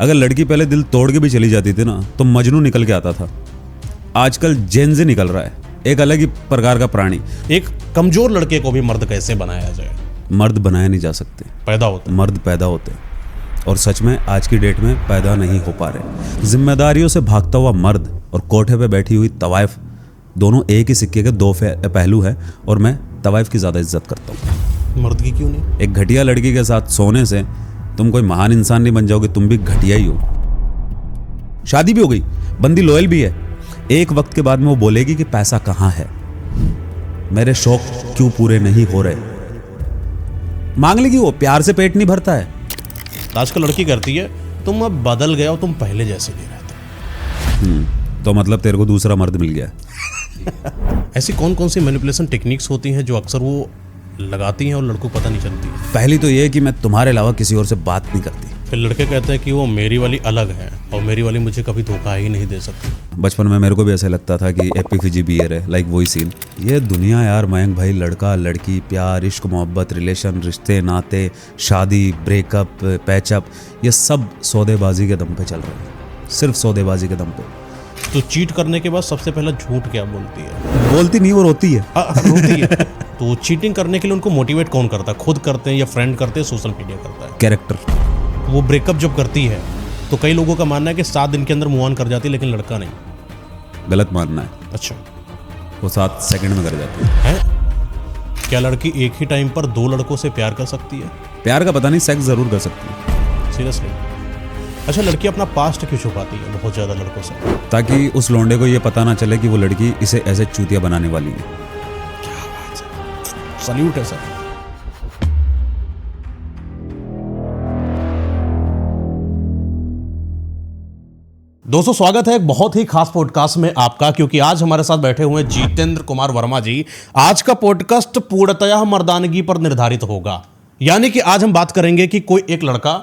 अगर लड़की पहले दिल तोड़ के भी चली जाती थी ना तो मजनू निकल के आता था। आजकल जेन ज़ी निकल रहा है, एक अलग ही प्रकार का प्राणी। एक कमजोर लड़के को भी मर्द कैसे बनाया जाए? मर्द बनाए नहीं जा सकते, पैदा होते। मर्द पैदा होते, और सच में आज की डेट में पैदा नहीं हो पा रहे। जिम्मेदारियों से भागता हुआ मर्द और कोठे पे बैठी हुई तवाइफ, दोनों एक ही सिक्के के दो पहलू है, और मैं तवाइफ की ज़्यादा इज्जत करता हूँ। मर्द की क्यों नहीं? एक घटिया लड़की के साथ सोने से तुम कोई महान इंसान नहीं बन जाओगे, तुम भी घटिया ही हो। शादी भी हो गई, बंदी लॉयल भी है, एक वक्त के बाद में वो बोलेगी कि पैसा कहाँ है, मेरे शौक क्यों पूरे नहीं हो रहे, मांग लेगी वो। प्यार से पेट नहीं भरता है। आजकल लड़की करती है तुम अब बदल गए हो, तुम पहले जैसे नहीं रहते। तो मतलब तेरे को दूसरा मर्द मिल गया। ऐसी कौन कौन सी मैनिपुलेशन टेक्निक्स होती हैं जो अक्सर वो लगाती हैं और लड़कों को पता नहीं चलती? पहली तो ये कि मैं तुम्हारे अलावा किसी और से बात नहीं करती। फिर लड़के कहते हैं कि वो मेरी वाली अलग है और मेरी वाली मुझे कभी धोखा ही नहीं दे सकती। बचपन में मेरे को भी ऐसा लगता था कि एपीफिजी बियर है, लाइक वही सीन। ये दुनिया यार मयंक भाई, लड़का लड़की, प्यार, इश्क, मोहब्बत, रिलेशन, रिश्ते नाते, शादी, ब्रेकअप, पैचअप, ये सब सौदेबाजी के दम पे चल रहे हैं, सिर्फ सौदेबाजी के दम पे। तो चीट करने के बाद सबसे पहला झूठ क्या बोलती है? बोलती नहीं, वो रोती है। रोती है। तो चीटिंग करने के लिए उनको मोटिवेट कौन करता है? खुद करते हैं या फ्रेंड करते हैं, सोशल मीडिया करता है? कैरेक्टर। वो ब्रेकअप जब करती है तो कई लोगों का मानना है कि 7 दिन के अंदर मूव ऑन कर जाती है, लेकिन लड़का नहीं। गलत मानना है। अच्छा, वो 7 सेकंड में कर जाती है? क्या लड़की एक ही टाइम पर 2 लड़कों से प्यार कर सकती है? प्यार का पता नहीं, सेक्स जरूर कर सकती है। सीरियसली? अच्छा, लड़की अपना पास्ट क्यों छुपाती है बहुत ज्यादा लड़कों से? ताकि उस लौंडे को ये पता ना चले कि वो लड़की इसे ऐसे चूतिया बनाने वाली है। क्या बात है, सल्यूट है सर। दोस्तों, स्वागत है एक बहुत ही खास पॉडकास्ट में आपका, क्योंकि आज हमारे साथ बैठे हुए हैं जितेंद्र कुमार वर्मा जी। आज का पॉडकास्ट पूर्णतया मर्दानगी पर निर्धारित होगा, यानी कि आज हम बात करेंगे कि कोई एक लड़का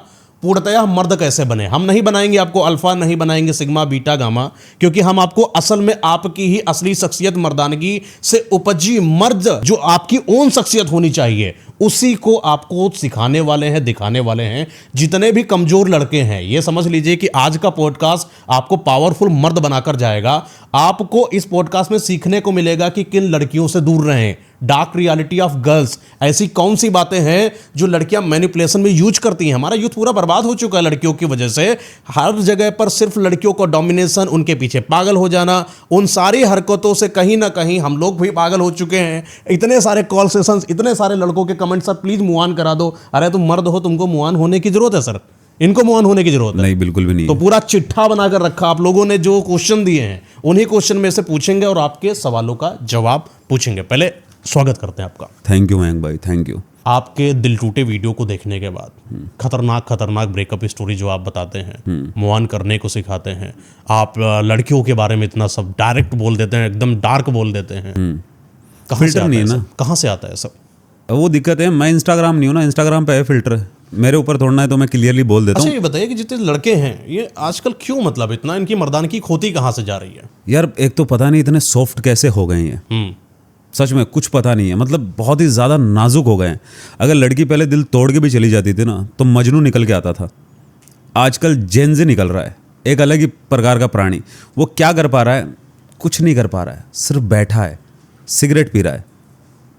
पूर्णतया मर्द कैसे बने। हम नहीं बनाएंगे आपको अल्फा, नहीं बनाएंगे सिग्मा, बीटा, गामा, क्योंकि हम आपको असल में आपकी ही असली शख्सियत, मर्दानगी से उपजी मर्द जो आपकी ओन शख्सियत होनी चाहिए, उसी को आपको सिखाने वाले हैं, दिखाने वाले हैं। जितने भी कमजोर लड़के हैं, ये समझ लीजिए कि आज का पॉडकास्ट आपको पावरफुल मर्द बनाकर जाएगा। आपको इस पॉडकास्ट में सीखने को मिलेगा कि किन लड़कियों से दूर रहें, डार्क रियलिटी ऑफ गर्ल्स, ऐसी कौन सी बातें हैं जो लड़कियां मैनिपुलेशन में यूज करती हैं। हमारा यूथ पूरा बर्बाद हो चुका है लड़कियों की वजह से। हर जगह पर सिर्फ लड़कियों को डोमिनेशन, उनके पीछे पागल हो जाना, उन सारी हरकतों से कहीं ना कहीं हम लोग भी पागल हो चुके हैं। इतने सारे कॉल सेशंस, इतने सारे लड़कों के comment, sir please move on करा दो। अरे तुम मर्द हो, तुमको मूव ऑन होने की जरूरत है सर, इनको मूव ऑन होने की जरूरत है? नहीं, बिल्कुल भी नहीं। तो पूरा चिट्ठा बनाकर रखा आप लोगों ने, जो क्वेश्चन दिए हैं उन्हीं क्वेश्चन में से पूछेंगे और आपके सवालों का जवाब पूछेंगे। पहले स्वागत करते हैं आपका। थैंक यू मयंक भाई, थैंक यू। आपके दिल टूटे वीडियो को देखने के बाद, खतरनाक ब्रेकअप स्टोरी जो आप बताते हैं, मूव ऑन करने को सिखाते हैं, आप लड़कियों के बारे में इतना सब डायरेक्ट बोल देते हैं, एकदम डार्क बोल देते हैं, कहाँ से आता है सब? कहाँ से आता है सब? वो दिक्कत है, मैं इंस्टाग्राम नहीं हूँ ना, इंस्टाग्राम पे है फिल्टर, मेरे ऊपर थोड़ा है तो मैं क्लियरली बोल देता हूँ। अच्छा, ये बताइए कि जितने लड़के हैं ये आजकल क्यों, मतलब इतना इनकी मर्दानगी खोती कहाँ से जा रही है? यार एक तो पता नहीं इतने सॉफ्ट कैसे हो गए हैं, सच में कुछ पता नहीं है, मतलब बहुत ही ज़्यादा नाजुक हो गए हैं। अगर लड़की पहले दिल तोड़ के भी चली जाती थी ना तो मजनू निकल के आता था। आजकल जेन ज़ी निकल रहा है, एक अलग ही प्रकार का प्राणी। वो क्या कर पा रहा है? कुछ नहीं कर पा रहा है, सिर्फ बैठा है, सिगरेट पी रहा है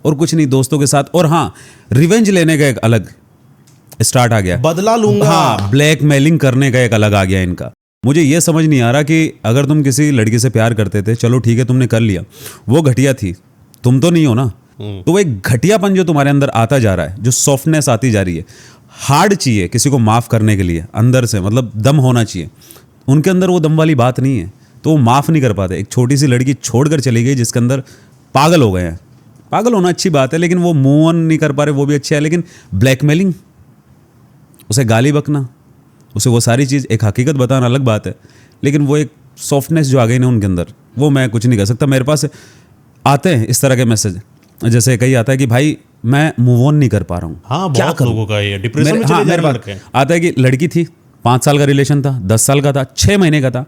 और कुछ नहीं, दोस्तों के साथ। और हाँ, रिवेंज लेने का एक अलग स्टार्ट आ गया, बदला लूंगा। हाँ, ब्लैकमेलिंग करने का एक अलग आ गया इनका। मुझे ये समझ नहीं आ रहा कि अगर तुम किसी लड़की से प्यार करते थे, चलो ठीक है तुमने कर लिया, वो घटिया थी, तुम तो नहीं हो ना, तो वो एक घटियापन जो तुम्हारे अंदर आता जा रहा है, जो सॉफ्टनेस आती जा रही है, हार्ड चाहिए किसी को माफ़ करने के लिए, अंदर से मतलब दम होना चाहिए। उनके अंदर वो दम वाली बात नहीं है, तो वो माफ़ नहीं कर पाते। एक छोटी सी लड़की छोड़कर चली गई जिसके अंदर पागल हो गए हैं। पागल होना अच्छी बात है, लेकिन वो मूव ऑन नहीं कर पा रहे, वो भी अच्छा है। लेकिन ब्लैकमेलिंग, उसे गाली बकना, उसे वो सारी चीज़, एक हकीकत बताना अलग बात है, लेकिन वो एक सॉफ्टनेस जो आ गई ना उनके अंदर, वो मैं कुछ नहीं कर सकता। मेरे पास आते हैं इस तरह के मैसेज, जैसे कहीं आता है कि भाई मैं मूव ऑन नहीं कर पा रहा हूँ। हाँ, बहुत लोगों का ये डिप्रेशन में चले जा रहे हैं। आता है कि लड़की थी, 5 साल का रिलेशन था, 10 साल का था, 6 महीने का था,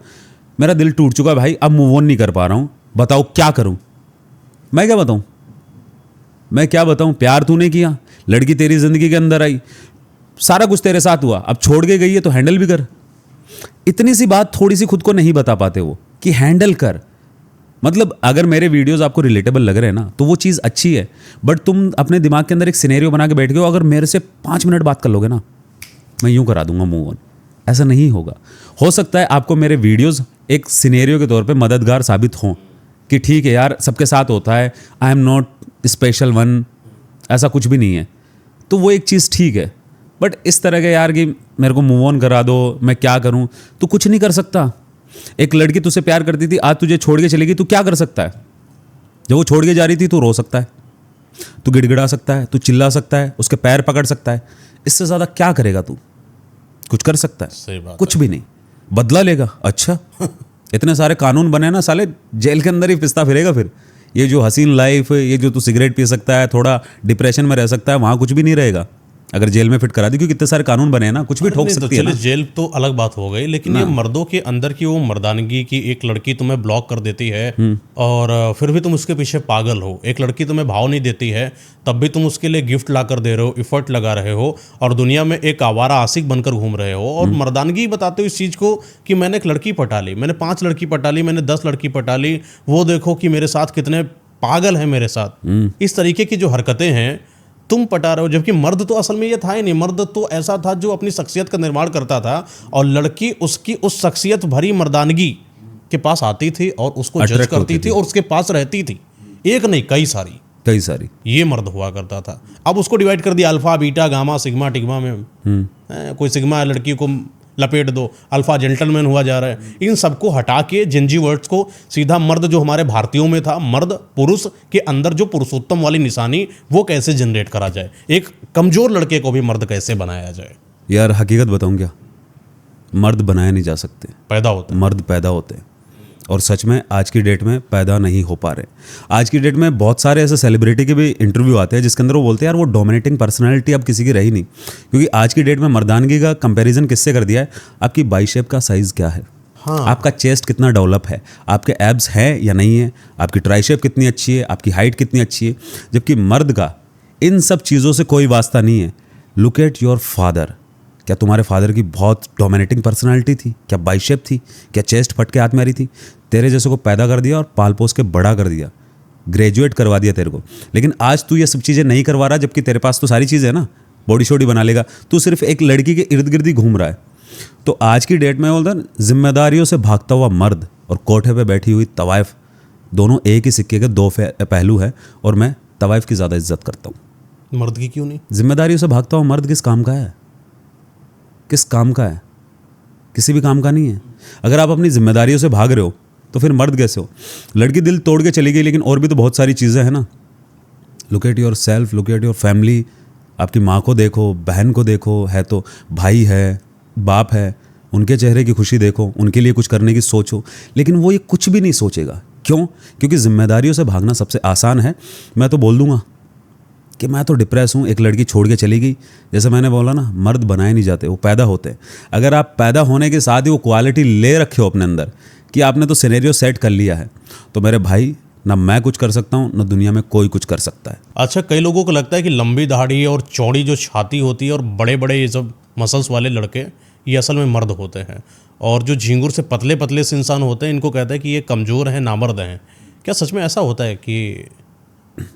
मेरा दिल टूट चुका भाई, अब मूव ऑन नहीं कर पा रहा हूँ, बताओ क्या करूँ? मैं क्या बताऊँ, मैं क्या बताऊँ? प्यार तूने किया, लड़की तेरी जिंदगी के अंदर आई, सारा कुछ तेरे साथ हुआ, अब छोड़ के गई है तो हैंडल भी कर। इतनी सी बात थोड़ी सी खुद को नहीं बता पाते वो कि हैंडल कर। मतलब अगर मेरे वीडियोस आपको रिलेटेबल लग रहे हैं ना तो वो चीज़ अच्छी है, बट तुम अपने दिमाग के अंदर एक सिनेरियो बना के बैठ गए हो, अगर मेरे से 5 मिनट बात कर लोगे ना मैं यूं करा दूंगा मूव ऑन। ऐसा नहीं होगा। हो सकता है आपको मेरे वीडियोस एक सिनेरियो के तौर पे मददगार साबित हों कि ठीक है यार सबके साथ होता है, I am not special one, ऐसा कुछ भी नहीं है, तो वो एक चीज़ ठीक है। बट इस तरह के यार कि मेरे को मूव ऑन करा दो, मैं क्या करूं, तो कुछ नहीं कर सकता। एक लड़की तुझसे प्यार करती थी, आज तुझे छोड़ के चलेगी, तू क्या कर सकता है? जब वो छोड़ के जा रही थी तू रो सकता है, तू गिड़गिड़ा सकता है, तू चिल्ला सकता है, उसके पैर पकड़ सकता है, इससे ज़्यादा क्या करेगा तू? कुछ कर सकता है? सही बात कुछ भी नहीं। बदला लेगा? अच्छा इतने सारे कानून बने ना, साले जेल के अंदर ही पिसता फिरेगा फिर। ये जो हसीन लाइफ, ये जो तू सिगरेट पी सकता है, थोड़ा डिप्रेशन में रह सकता है, वहाँ कुछ भी नहीं रहेगा अगर जेल में फिट करा दी, क्योंकि कितने सारे कानून बने हैं ना, कुछ भी ठोक सकती है ना। जेल तो अलग बात हो गई, लेकिन ये मर्दों के अंदर की वो मर्दानगी की, एक लड़की तुम्हें ब्लॉक कर देती है और फिर भी तुम उसके पीछे पागल हो। एक लड़की तुम्हें भाव नहीं देती है तब भी तुम उसके लिए गिफ्ट ला कर दे रहे हो, इफर्ट लगा रहे हो और दुनिया में एक आवारा आशिक बनकर घूम रहे हो और मर्दानगी बताते हो इस चीज़ को कि मैंने एक लड़की पटा ली, मैंने 5 लड़की पटा ली, मैंने 10 लड़की पटा ली, वो देखो कि मेरे साथ कितने पागल है मेरे साथ। इस तरीके की जो हरकतें हैं तुम पटा रहे हो, जबकि मर्द तो असल में ये था ही नहीं। मर्द तो ऐसा था जो अपनी शख्सियत का निर्माण करता था और लड़की उसकी उस शख्सियत भरी मर्दानगी के पास आती थी और उसको जज करती थी और उसके पास रहती थी। एक नहीं, कई सारी ये मर्द हुआ करता था। अब उसको डिवाइड कर दिया अल्फा, बीटा, गामा, सिग्मा, टिग्मा में। कोई सिग्मा लड़की को लपेट दो, अल्फा जेंटलमैन हुआ जा रहा है। इन सबको हटा के जिंजी वर्ड्स को सीधा मर्द, जो हमारे भारतीयों में था, मर्द पुरुष के अंदर जो पुरुषोत्तम वाली निशानी, वो कैसे जनरेट करा जाए, एक कमजोर लड़के को भी मर्द कैसे बनाया जाए। यार हकीकत बताऊं क्या, मर्द बनाए नहीं जा सकते, पैदा होते हैं। मर्द पैदा होते हैं। और सच में आज की डेट में पैदा नहीं हो पा रहे। आज की डेट में बहुत सारे ऐसे सेलिब्रिटी के भी इंटरव्यू आते हैं जिसके अंदर वो बोलते हैं यार वो डोमिनेटिंग पर्सनालिटी अब किसी की रही नहीं, क्योंकि आज की डेट में मर्दानगी का कंपैरिजन किससे कर दिया है? आपकी बाइसेप का साइज़ क्या है, आपका चेस्ट कितना डेवलप है, आपके एब्स हैं या नहीं है, आपकी ट्राइसेप कितनी अच्छी है, आपकी हाइट कितनी अच्छी है। जबकि मर्द का इन सब चीज़ों से कोई वास्ता नहीं है। लुक एट योर फादर, क्या तुम्हारे फादर की बहुत डोमिनेटिंग पर्सनालिटी थी? क्या बाइसेप थी? क्या चेस्ट फट के हाथ में आ रही थी? तेरे जैसे को पैदा कर दिया और पाल पोस के बड़ा कर दिया, ग्रेजुएट करवा दिया तेरे को। लेकिन आज तू ये सब चीज़ें नहीं करवा रहा, जबकि तेरे पास तो सारी चीज़ें है ना, बॉडी शॉडी बना लेगा। तू सिर्फ एक लड़की के इर्द गिर्द ही घूम रहा है। तो आज की डेट में बोलता है जिम्मेदारियों से भागता हुआ मर्द और कोठे पे बैठी हुई तवाइफ, दोनों एक ही सिक्के के दो पहलू है, और मैं तवाइफ की ज़्यादा इज्जत करता हूँ। मर्द की क्यों नहीं? जिम्मेदारियों से भागता हुआ मर्द किस काम का है? किस काम का है? किसी भी काम का नहीं है। अगर आप अपनी जिम्मेदारियों से भाग रहे हो तो फिर मर्द कैसे हो? लड़की दिल तोड़ के चली गई, लेकिन और भी तो बहुत सारी चीज़ें हैं ना। Look at your self, look at your family. आपकी माँ को देखो, बहन को देखो, है तो भाई है, बाप है, उनके चेहरे की खुशी देखो, उनके लिए कुछ करने की सोचो। लेकिन वो ये कुछ भी नहीं सोचेगा। क्यों? क्योंकि जिम्मेदारियों से भागना सबसे आसान है। मैं तो बोल दूंगा कि मैं तो डिप्रेस हूँ, एक लड़की छोड़ के चली गई। जैसे मैंने बोला ना, मर्द बनाए नहीं जाते, वो पैदा होते हैं। अगर आप पैदा होने के साथ ही वो क्वालिटी ले रखे हो अपने अंदर कि आपने तो सिनेरियो सेट कर लिया है, तो मेरे भाई ना मैं कुछ कर सकता हूँ, ना दुनिया में कोई कुछ कर सकता है। अच्छा, कई लोगों को लगता है कि लंबी दाढ़ी और चौड़ी जो छाती होती है और बड़े बड़े ये सब मसल्स वाले लड़के, ये असल में मर्द होते हैं, और जो झींगुर से पतले पतले से इंसान होते हैं, इनको कहता है कि ये कमज़ोर हैं, नामर्द हैं। क्या सच में ऐसा होता है कि?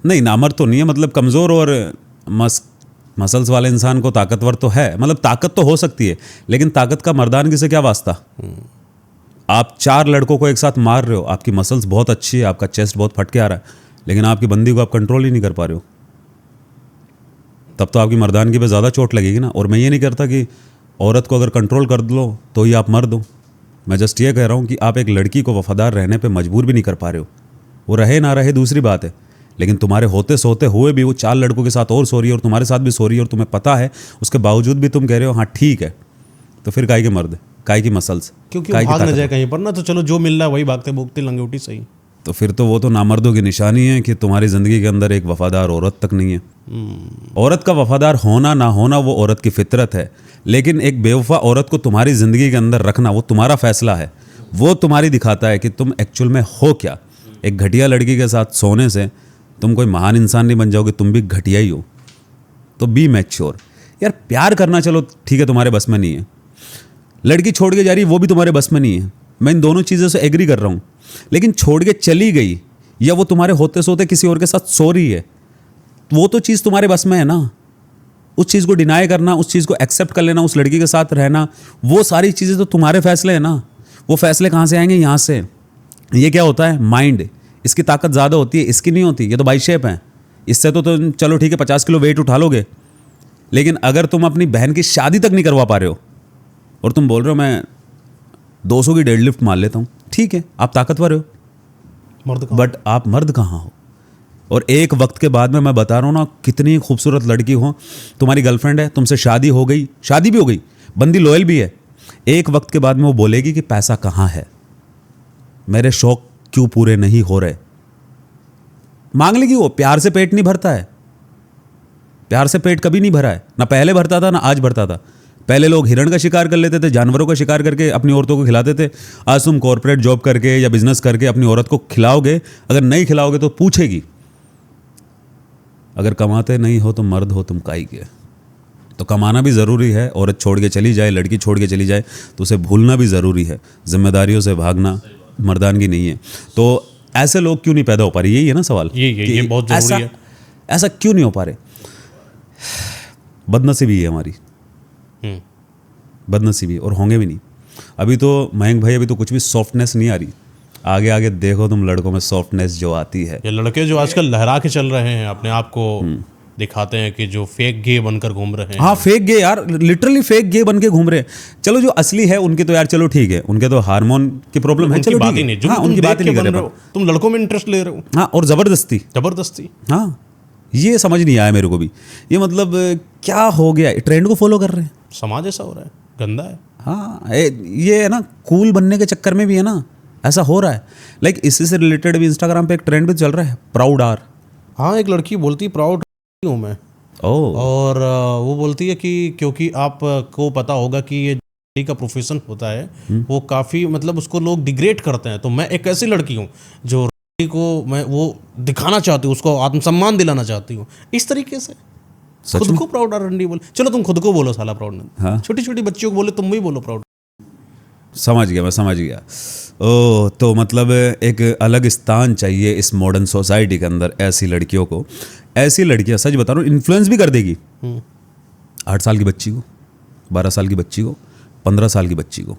नहीं, नामर्द तो नहीं है, मतलब कमज़ोर और मसल्स वाले इंसान को ताकतवर तो है। मतलब ताकत तो हो सकती है, लेकिन ताकत का मर्दानगी से क्या वास्ता? आप 4 लड़कों को एक साथ मार रहे हो, आपकी मसल्स बहुत अच्छी है, आपका चेस्ट बहुत फट के आ रहा है, लेकिन आपकी बंदी को आप कंट्रोल ही नहीं कर पा रहे हो, तब तो आपकी मर्दानगी पे ज़्यादा चोट लगेगी ना। और मैं ये नहीं करता कि औरत को अगर कंट्रोल कर लो तो ही आप मर्द हो। मैं जस्ट ये कह रहा हूँ कि आप एक लड़की को वफादार रहने पे मजबूर भी नहीं कर पा रहे हो। वो रहे ना रहे दूसरी बात है, लेकिन तुम्हारे होते सोते हुए भी वो 4 लड़कों के साथ और सो रही है और तुम्हारे साथ भी सो रही है, और तुम्हें पता है, उसके बावजूद भी तुम कह रहे हो हाँ ठीक है। तो फिर काय के मर्द, काय की मसल्स, क्योंकि भाग न जाए कहीं पर ना, तो चलो जो मिल रहा है वही भागते भूगते लंगोटी सही। तो फिर तो वो तो नामर्दों की निशानी है कि तुम्हारी ज़िंदगी के अंदर एक वफादार औरत तक नहीं है। औरत का वफादार होना ना होना वो औरत की फितरत है, लेकिन एक बेवफा औरत को तुम्हारी ज़िंदगी के अंदर रखना वो तुम्हारा फैसला है। वो तुम्हारी दिखाता है कि तुम एक्चुअल में हो क्या। एक घटिया लड़की के साथ सोने से तुम कोई महान इंसान नहीं बन जाओगे, तुम भी घटिया ही हो। तो बी मैच्योर यार। प्यार करना चलो ठीक है, तुम्हारे बस में नहीं है, लड़की छोड़ के जा रही है वो भी तुम्हारे बस में नहीं है, मैं इन दोनों चीज़ों से एग्री कर रहा हूँ। लेकिन छोड़ के चली गई या वो तुम्हारे होते सोते किसी और के साथ सो रही है, वो तो चीज़ तुम्हारे बस में है ना। उस चीज़ को डिनाई करना, उस चीज़ को एक्सेप्ट कर लेना, उस लड़की के साथ रहना, वो सारी चीज़ें तो तुम्हारे फैसले हैं ना। वो फैसले कहाँ से आएंगे? यहाँ से। ये क्या होता है? माइंड, इसकी ताकत ज़्यादा होती है, इसकी नहीं होती। ये तो बाई शेप है, इससे तो तुम चलो ठीक है 50 किलो वेट उठा लोगे, लेकिन अगर तुम अपनी बहन की शादी तक नहीं करवा पा रहे हो और तुम बोल रहे हो मैं 200 की डेडलिफ्ट मार लेता हूँ, ठीक है आप ताकतवर हो, मर्द का बट आप मर्द कहाँ हो? और एक वक्त के बाद में मैं बता रहा हूँ ना, कितनी खूबसूरत लड़की हो, तुम्हारी गर्लफ्रेंड है, तुमसे शादी हो गई, शादी भी हो गई, बंदी लॉयल भी है, एक वक्त के बाद में वो बोलेगी कि पैसा कहाँ है, मेरे शौक क्यों पूरे नहीं हो रहे। मांग लेगी वो। प्यार से पेट नहीं भरता है, प्यार से पेट कभी नहीं भरा है, ना पहले भरता था ना आज भरता था। पहले लोग हिरण का शिकार कर लेते थे, जानवरों का शिकार करके अपनी औरतों को खिलाते थे। आज तुम कॉर्पोरेट जॉब करके या बिजनेस करके अपनी औरत को खिलाओगे, अगर नहीं खिलाओगे तो पूछेगी। अगर कमाते नहीं हो तो मर्द हो तुम काई के। तो कमाना भी ज़रूरी है, औरत छोड़ के चली जाए, लड़की छोड़ के चली जाए तो उसे भूलना भी ज़रूरी है। जिम्मेदारियों से भागना मर्दानगी नहीं है। तो ऐसे लोग क्यों नहीं पैदा हो पा रहे? यही है ना सवाल। ये बहुत जरूरी है। ऐसा क्यों नहीं हो पा रहे? बदनसीबी है हमारी, बदनसीबी, और होंगे भी नहीं। अभी तो मयंक भाई, अभी तो कुछ भी सॉफ्टनेस नहीं आ रही। आगे आगे देखो तुम लड़कों में सॉफ्टनेस जो आती है। ये लड़के जो आजकल लहरा के चल रहे हैं, अपने आप को दिखाते हैं कि जो फेक गे बनकर घूम रहे हैं। हाँ फेक गे यार, लिटरली फेक गे बन के घूम रहे हैं। चलो जो असली है उनके तो यार चलो ठीक है, उनके तो हार्मोन की प्रॉब्लम है, चलो बात ठीक ही है। नहीं, जो हाँ, तुम उनकी देख बात ही के नहीं कर बन रहे रहे हो, तुम लड़कों में इंटरेस्ट ले रहे हो। हाँ, और जबरदस्ती। जबरदस्ती। हाँ, ये समझ नहीं आया मेरे को भी। ये मतलब क्या हो गया? ट्रेंड को फॉलो कर रहे हैं। समाज ऐसा हो रहा है, गंदा है। हाँ, ये है ना, कूल बनने के चक्कर में भी है ना, ऐसा हो रहा है। लाइक इससे से रिलेटेड भी इंस्टाग्राम पे एक ट्रेंड भी चल रहा है, प्राउड आर। हाँ, एक लड़की बोलती प्राउड हूँ मैं, ओह, और वो बोलती है कि क्योंकि आपको पता होगा कि ये का प्रोफेशन होता है, वो काफ़ी मतलब उसको लोग डिग्रेड करते हैं। तो मैं एक ऐसी लड़की हूँ जो को मैं वो दिखाना चाहती हूँ, उसको आत्मसम्मान दिलाना चाहती हूँ, इस तरीके से। खुद को प्राउड रंडी बोल, चलो तुम खुद को बोलो साला प्राउड। हाँ, छोटी छोटी बच्चियों को बोले, तुम भी बोलो प्राउड। समझ गया, मैं समझ गया। ओह, तो मतलब एक अलग स्थान चाहिए इस मॉडर्न सोसाइटी के अंदर ऐसी लड़कियों को। ऐसी लड़कियां, सच बता रहा हूँ, इन्फ्लुएंस भी कर देगी 8 साल की बच्ची को, 12 साल की बच्ची को, 15 साल की बच्ची को।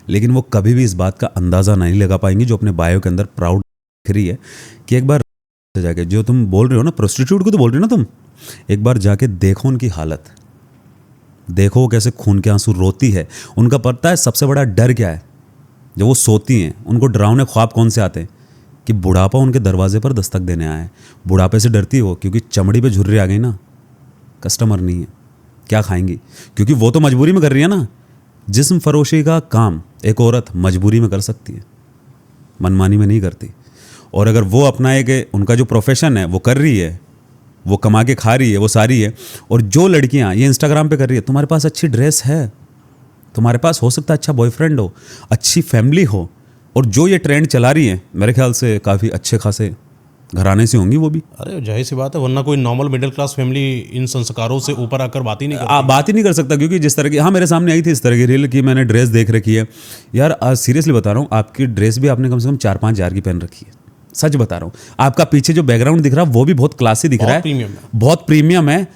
लेकिन वो कभी भी इस बात का अंदाज़ा नहीं लगा पाएंगी जो अपने बायो के अंदर प्राउड दिख रही है, कि एक बार जाके, जो तुम बोल रहे हो ना, प्रोस्टिट्यूट को तो बोल रहे हो ना तुम, एक बार जाके देखो उनकी हालत, देखो वो कैसे खून के आंसू रोती है। उनका पता है सबसे बड़ा डर क्या है? जब वो सोती हैं, उनको डरावने ख्वाब कौन से आते हैं? कि बुढ़ापा उनके दरवाजे पर दस्तक देने आया है। बुढ़ापे से डरती है वो, क्योंकि चमड़ी पे झुर्री आ गई ना, कस्टमर नहीं है, क्या खाएंगी? क्योंकि वो तो मजबूरी में कर रही है ना। जिस्म फरोशी का काम एक औरत मजबूरी में कर सकती है, मनमानी में नहीं करती। और अगर वो अपना एक, उनका जो प्रोफेशन है वो कर रही है, वो कमा के खा रही है, वो सारी है। और जो लड़कियां ये इंस्टाग्राम पे कर रही है, तुम्हारे पास अच्छी ड्रेस है, तुम्हारे पास हो सकता है अच्छा बॉयफ्रेंड हो, अच्छी फैमिली हो, और जो ये ट्रेंड चला रही है, मेरे ख्याल से काफ़ी अच्छे खासे घराने से होंगी वो भी। अरे जाहिर सी बात है, वरना कोई normal middle class family in संस्कारों से ऊपर आकर बात ही नहीं करती। बात ही नहीं कर सकता, क्योंकि जिस तरह की, हाँ मेरे सामने आई थी इस तरह की रील कि मैंने ड्रेस देख रखी है यार। सीरियसली बता रहा हूँ, आपकी ड्रेस भी आपने कम से कम 4-5 हज़ार की पहन रखी है, सच बता रहा हूँ। आपका पीछे जो बैकग्राउंड दिख रहा है वो भी बहुत क्लासी दिख रहा है, बहुत प्रीमियम है।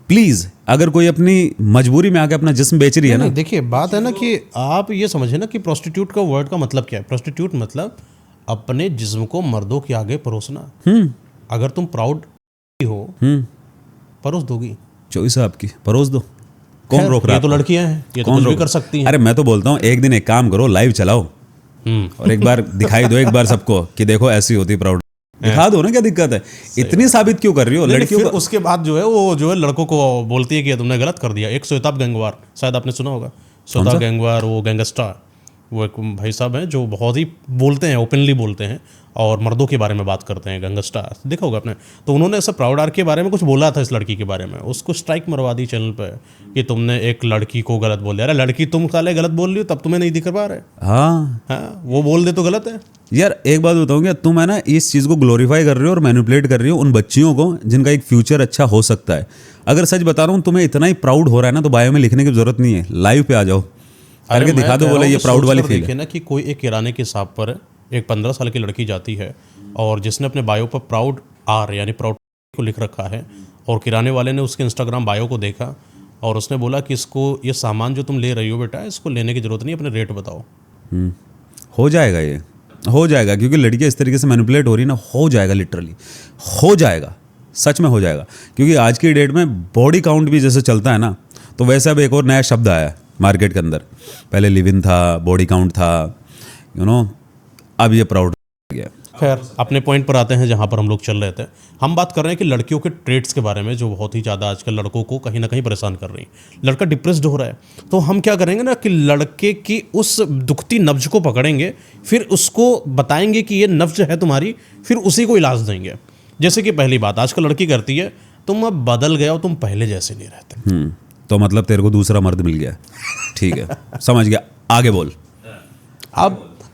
प्लीज़, अगर कोई अपनी मजबूरी में आके अपना जिस्म बेच रही है ना, देखिए बात है ना कि आप ये समझे ना कि प्रोस्टिट्यूट का वर्ड का मतलब क्या है। प्रोस्टिट्यूट मतलब अपने जिस्म को मर्दों के आगे परोसना। अगर तुम प्राउड हो, परोस दोगी, चॉइस है आपकी, परोस दो, कौन रोक रहा है? ये तो लड़कियां हैं, ये तो कुछ भी कर सकती हैं। अरे मैं तो बोलता हूँ एक दिन एक काम करो, लाइव चलाओ और एक बार दिखाई दो, एक बार सबको कि देखो ऐसी होती प्राउड। दिखा दो ना, क्या दिक्कत है? इतनी साबित क्यों कर रही हो लड़कियों को? उसके बाद जो है वो जो है लड़कों को बोलती है कि तुमने गलत कर दिया। एक श्वेताब गंगवार, शायद आपने सुना होगा, श्वेताब गंगवार, वो गैंगस्टर, वो एक भाई साहब हैं जो बहुत ही बोलते हैं, ओपनली बोलते हैं और मर्दों के बारे में बात करते हैं, गैंगस्टर, देखा होगा आपने। तो उन्होंने ऐसा प्राउड आर के बारे में कुछ बोला था इस लड़की के बारे में, उसको स्ट्राइक मरवा दी चैनल पे कि तुमने एक लड़की को गलत बोल दिया। अरे लड़की तुम साले गलत बोल रही हो, तब तुम्हें नहीं दिख पा रहे। हाँ, वो बोल दे तो गलत है यार। एक बात बताऊँ क्या, तुम है ना इस चीज़ को ग्लोरीफाई कर रहे हो और मैनिपुलेट कर रही हो उन बच्चियों को जिनका एक फ्यूचर अच्छा हो सकता है। अगर सच बता रहा हूँ तुम्हें इतना ही प्राउड हो रहा है ना, तो बायो में लिखने की जरूरत नहीं है, लाइव पे आ जाओ, करके दिखा दो, बोले ये प्राउड वाली फील है। देखिए ना कि कोई एक किराने की शॉप पर एक 15 साल की लड़की जाती है और जिसने अपने बायो पर प्राउड आर यानी प्राउड को लिख रखा है, और किराने वाले ने उसके इंस्टाग्राम बायो को देखा और उसने बोला कि इसको ये सामान जो तुम ले रही हो बेटा, इसको लेने की ज़रूरत नहीं, अपने रेट बताओ। हो जाएगा, ये हो जाएगा, क्योंकि लड़कियां इस तरीके से मैनिपुलेट हो रही ना, हो जाएगा, लिटरली हो जाएगा, सच में हो जाएगा। क्योंकि आज की डेट में बॉडी काउंट भी जैसे चलता है ना, तो वैसे अब एक और नया शब्द आया है मार्केट के अंदर। पहले लिव इन था, बॉडी काउंट था, अब ये प्राउड गया। खैर, अपने पॉइंट पर आते हैं जहाँ पर हम लोग चल रहे थे। हम बात कर रहे हैं कि लड़कियों के ट्रेड्स के बारे में, जो बहुत ही ज़्यादा आजकल लड़कों को कहीं ना कहीं परेशान कर रही है। लड़का डिप्रेस्ड हो रहा है, तो हम क्या करेंगे ना कि लड़के की उस दुखती नब्ज को पकड़ेंगे, फिर उसको बताएंगे कि ये नब्ज है तुम्हारी, फिर उसी को इलाज देंगे। जैसे कि पहली बात आजकल लड़की करती है, तुम अब बदल गए हो, तुम पहले जैसे नहीं रहते। तो मतलब तेरे को दूसरा मर्द मिल गया, ठीक है, समझ गया, आगे बोल।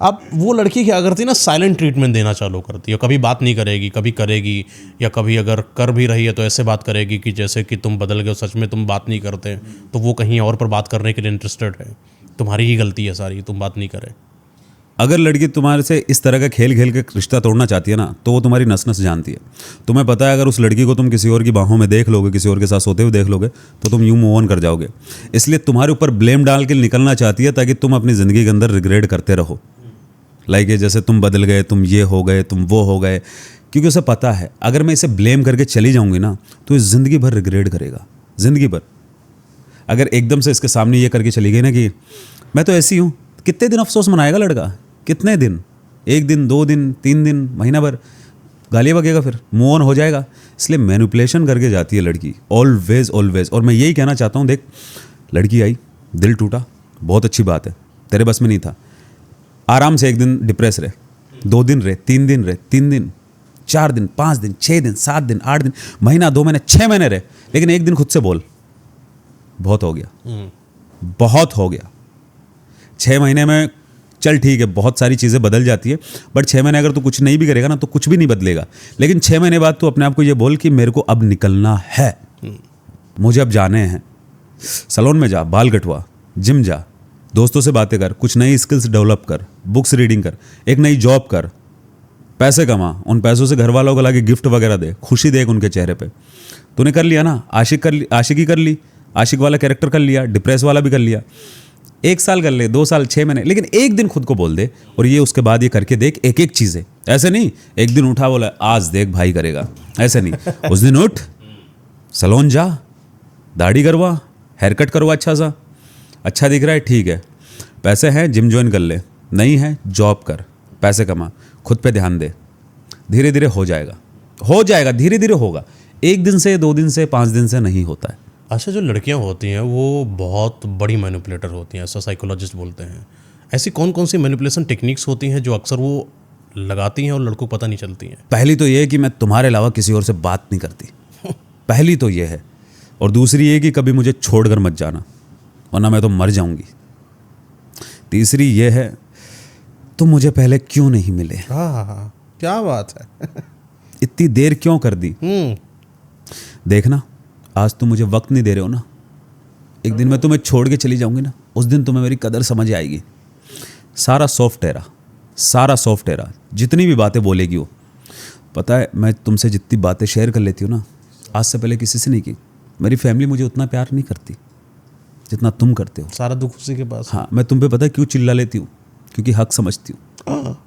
अब वो लड़की क्या करती है ना, साइलेंट ट्रीटमेंट देना चालू करती है। कभी बात नहीं करेगी, कभी करेगी, या कभी अगर कर भी रही है तो ऐसे बात करेगी कि जैसे कि तुम बदल गए, सच में तुम बात नहीं करते, तो वो कहीं और पर बात करने के लिए इंटरेस्टेड है। तुम्हारी ही गलती है सारी, तुम बात नहीं करे। अगर लड़की तुम्हारे से इस तरह का खेल खेल के रिश्ता तोड़ना चाहती है ना, तो वो तुम्हारी नस नस जानती है। तुम्हें पता है अगर उस लड़की को तुम किसी और की बाहों में देख लोगे, किसी और के साथ सोते हुए देख लोगे, तो तुम यूं मूव ऑन कर जाओगे। इसलिए तुम्हारे ऊपर ब्लेम डाल के निकलना चाहती है, ताकि तुम अपनी ज़िंदगी के अंदर रिग्रेट करते रहो। लाइक जैसे तुम बदल गए, तुम ये हो गए, तुम वो हो गए। क्योंकि उसे पता है अगर मैं इसे ब्लेम करके चली जाऊंगी ना, तो इस ज़िंदगी भर रिग्रेट करेगा, ज़िंदगी भर। अगर एकदम से इसके सामने ये करके चली गई ना कि मैं तो ऐसी हूँ, कितने दिन अफसोस मनाएगा लड़का? कितने दिन? 1 दिन, 2 दिन, 3 दिन, महीना भर गालियाँ बकेगा, फिर मूव ऑन हो जाएगा। इसलिए मैनिपुलेशन करके जाती है लड़की, ऑलवेज ऑलवेज। और मैं यही कहना चाहता हूँ, देख लड़की आई, दिल टूटा, बहुत अच्छी बात है, तेरे बस में नहीं था। आराम से 1 दिन डिप्रेस रहे, 2 दिन रहे, 3 दिन रहे, 3 दिन, 4 दिन, 5 दिन, 6 दिन, 7 दिन, 8 दिन, महीना, 2 महीने, 6 महीने रहे, लेकिन 1 दिन खुद से बोल, बहुत हो गया, बहुत हो गया। 6 महीने में चल ठीक है, बहुत सारी चीज़ें बदल जाती है, बट 6 महीने अगर तू कुछ नहीं भी करेगा ना, तो कुछ भी नहीं बदलेगा। लेकिन 6 महीने बाद तू अपने आप को ये बोल कि मेरे को अब निकलना है, मुझे अब जाने हैं। सैलून में जा, बाल कटवा, जिम जा, दोस्तों से बातें कर, कुछ नई स्किल्स डेवलप कर, बुक्स रीडिंग कर, एक नई जॉब कर, पैसे कमा, उन पैसों से घर वालों को लाके गिफ्ट वगैरह दे, खुशी देख उनके चेहरे पे। तूने कर लिया ना, आशिकी कर ली, आशिक वाला कैरेक्टर कर लिया, डिप्रेस वाला भी कर लिया। 1 साल कर ले, 2 साल, 6 महीने, लेकिन 1 दिन खुद को बोल दे, और ये उसके बाद ये करके देख एक एक चीज़ें। ऐसे नहीं 1 दिन उठा बोला आज देख भाई करेगा, ऐसे नहीं। उस दिन उठ, सैलून जा, दाढ़ी करवा, हेयर कट करवा, अच्छा सा, अच्छा दिख रहा है, ठीक है, पैसे हैं जिम ज्वाइन कर ले, नहीं है जॉब कर, पैसे कमा, खुद पे ध्यान दे, धीरे धीरे हो जाएगा, हो जाएगा, धीरे धीरे होगा। 1 दिन से, 2 दिन से, 5 दिन से नहीं होता है। अच्छा, जो लड़कियां होती हैं वो बहुत बड़ी मैनिपुलेटर होती हैं, ऐसा साइकोलॉजिस्ट बोलते हैं। ऐसी कौन कौन सी मैनिपुलेशन टेक्निक्स होती हैं जो अक्सर वो लगाती हैं और लड़कों को पता नहीं चलती हैं? पहली तो ये है कि मैं तुम्हारे अलावा किसी और से बात नहीं करती, पहली तो ये है। और दूसरी ये कि कभी मुझे छोड़कर मत जाना, वरना मैं तो मर जाऊंगी। तीसरी ये है, तुम मुझे पहले क्यों नहीं मिले? हाँ, क्या बात है। इतनी देर क्यों कर दी? देखना, आज तुम मुझे वक्त नहीं दे रहे हो ना, एक दिन मैं तुम्हें छोड़ के चली जाऊंगी ना, उस दिन तुम्हें मेरी कदर समझ आएगी। सारा सॉफ्टवेयर, सारा सॉफ्टवेयर, जितनी भी बातें बोलेगी वो, पता है मैं तुमसे जितनी बातें शेयर कर लेती हूँ ना, आज से पहले किसी से नहीं की। मेरी फैमिली मुझे उतना प्यार नहीं करती जितना तुम करते हो। सारा दुख उसी के पास। हाँ, मैं तुम पे पता है क्यों चिल्ला लेती हूँ? क्योंकि हक समझती हूँ।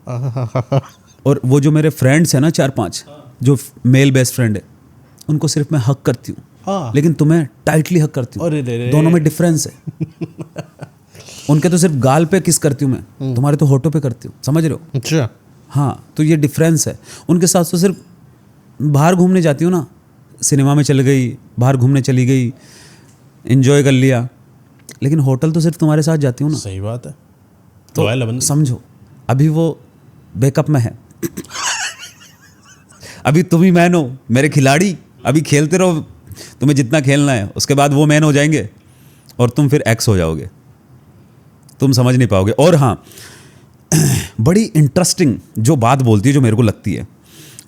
और वो जो मेरे फ्रेंड्स हैं ना 4-5 जो मेल बेस्ट फ्रेंड है, उनको सिर्फ मैं हक करती हूँ, लेकिन तुम्हें टाइटली हक करती हूँ। दोनों में डिफरेंस है। उनके तो सिर्फ गाल पे किस करती हूँ मैं, तुम्हारे तो होठों पे करती हूँ, समझ रहे हो? अच्छा, हाँ, तो ये डिफरेंस है। उनके साथ तो सिर्फ बाहर घूमने जाती हूँ ना, सिनेमा में चल गई, बाहर घूमने चली गई, एंजॉय कर लिया, लेकिन होटल तो सिर्फ तुम्हारे साथ जाती हूँ ना। सही बात है। तो समझो, अभी वो बैकअप में है। अभी तुम ही मैन हो, मेरे खिलाड़ी, अभी खेलते रहो तुम्हें जितना खेलना है, उसके बाद वो मैन हो जाएंगे और तुम फिर एक्स हो जाओगे, तुम समझ नहीं पाओगे। और हाँ, बड़ी इंटरेस्टिंग जो बात बोलती है, जो मेरे को लगती है,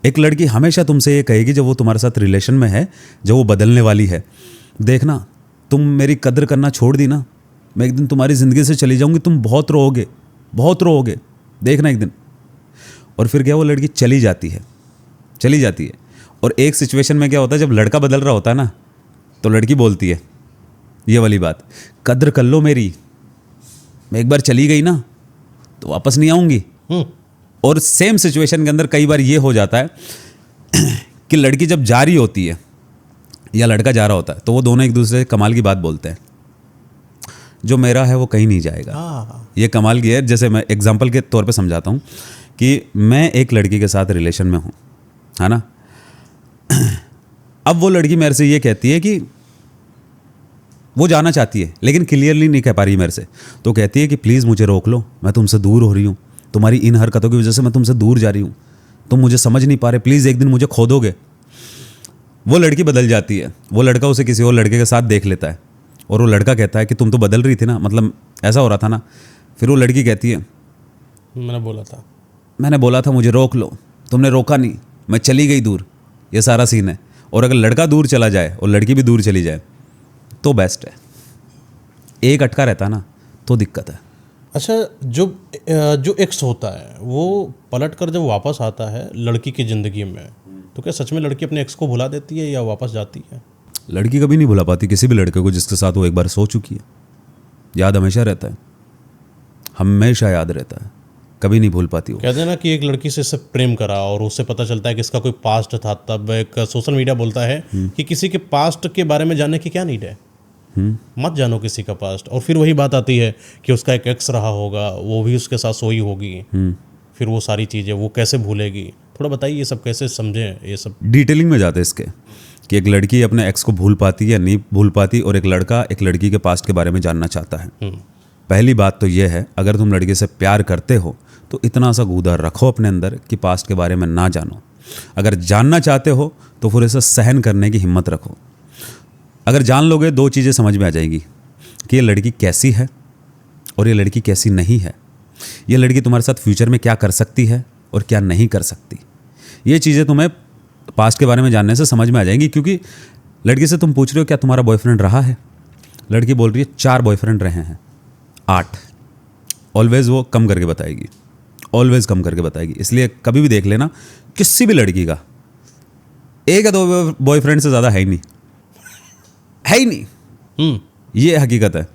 एक लड़की हमेशा तुमसे ये कहेगी जब वो तुम्हारे साथ रिलेशन में है, जब वो बदलने वाली है, देखना तुम मेरी कदर करना छोड़ दी ना, मैं एक दिन तुम्हारी ज़िंदगी से चली जाऊंगी, तुम बहुत रोओगे, बहुत रोओगे, देखना एक दिन। और फिर क्या, वो लड़की चली जाती है, चली जाती है। और एक सिचुएशन में क्या होता है, जब लड़का बदल रहा होता है ना, तो लड़की बोलती है ये वाली बात, कद्र कर लो मेरी, मैं एक बार चली गई ना तो वापस नहीं आऊँगी। और सेम सिचुएशन के अंदर कई बार ये हो जाता है कि लड़की जब जा रही होती है या लड़का जा रहा होता है, तो वो दोनों एक दूसरे से कमाल की बात बोलते हैं, जो मेरा है वो कहीं नहीं जाएगा। ये कमाल की है। जैसे मैं एग्जांपल के तौर पे समझाता हूँ कि मैं एक लड़की के साथ रिलेशन में हूँ, है ना। अब वो लड़की मेरे से ये कहती है कि वो जाना चाहती है, लेकिन क्लियरली नहीं कह पा रही मेरे से। तो कहती है कि प्लीज़ मुझे रोक लो, मैं तुमसे दूर हो रही हूँ, तुम्हारी इन हरकतों की वजह से मैं तुमसे दूर जा रही हूँ, तुम मुझे समझ नहीं पा रहे, प्लीज़ एक दिन मुझे खो दोगे। वो लड़की बदल जाती है, वो लड़का उसे किसी और लड़के के साथ देख लेता है, और वो लड़का कहता है कि तुम तो बदल रही थी ना, मतलब ऐसा हो रहा था ना। फिर वो लड़की कहती है मैंने बोला था मुझे रोक लो, तुमने रोका नहीं, मैं चली गई दूर। ये सारा सीन है। और अगर लड़का दूर चला जाए और लड़की भी दूर चली जाए तो बेस्ट है। एक अटका रहता ना तो दिक्कत है। अच्छा, जो एक्स होता है वो पलट कर जब वापस आता है लड़की की ज़िंदगी में, तो क्या सच में लड़की अपने एक्स को भुला देती है या वापस जाती है? लड़की कभी नहीं भुला पाती किसी भी लड़के को जिसके साथ वो एक बार सो चुकी है। याद हमेशा रहता है, हमेशा याद रहता है, कभी नहीं भूल पाती वो। कहते हैं ना कि एक लड़की से इससे प्रेम करा और उससे पता चलता है कि इसका कोई पास्ट था, तब एक सोशल मीडिया बोलता है कि किसी के पास्ट के बारे में जानने की क्या नीड है, मत जानो किसी का पास्ट। और फिर वही बात आती है कि उसका एक एक्स रहा होगा, वो भी उसके साथ सोई होगी, फिर वो सारी चीज़ें वो कैसे भूलेगी? थोड़ा बताइए ये सब कैसे समझें, ये सब डिटेलिंग में जाते हैं इसके कि एक लड़की अपने एक्स को भूल पाती या नहीं भूल पाती, और एक लड़का एक लड़की के पास्ट के बारे में जानना चाहता है। पहली बात तो ये है, अगर तुम लड़के से प्यार करते हो तो इतना सा गूदा रखो अपने अंदर कि पास्ट के बारे में ना जानो। अगर जानना चाहते हो तो फिर इसे सहन करने की हिम्मत रखो। अगर जान लोगे, दो चीज़ें समझ में आ जाएगी कि ये लड़की कैसी है और ये लड़की कैसी नहीं है। ये लड़की तुम्हारे साथ फ्यूचर में क्या कर सकती है और क्या नहीं कर सकती। ये चीज़ें तुम्हें पास्ट के बारे में जानने से समझ में आ जाएंगी। क्योंकि लड़की से तुम पूछ रहे हो क्या तुम्हारा बॉयफ्रेंड रहा है, लड़की बोल रही है 4 बॉयफ्रेंड रहे हैं, 8। ऑलवेज वो कम करके बताएगी, ऑलवेज कम करके बताएगी। इसलिए कभी भी देख लेना, किसी भी लड़की का 1 या 2 बॉयफ्रेंड से ज़्यादा है ही नहीं, है ही नहीं। ये हकीकत है।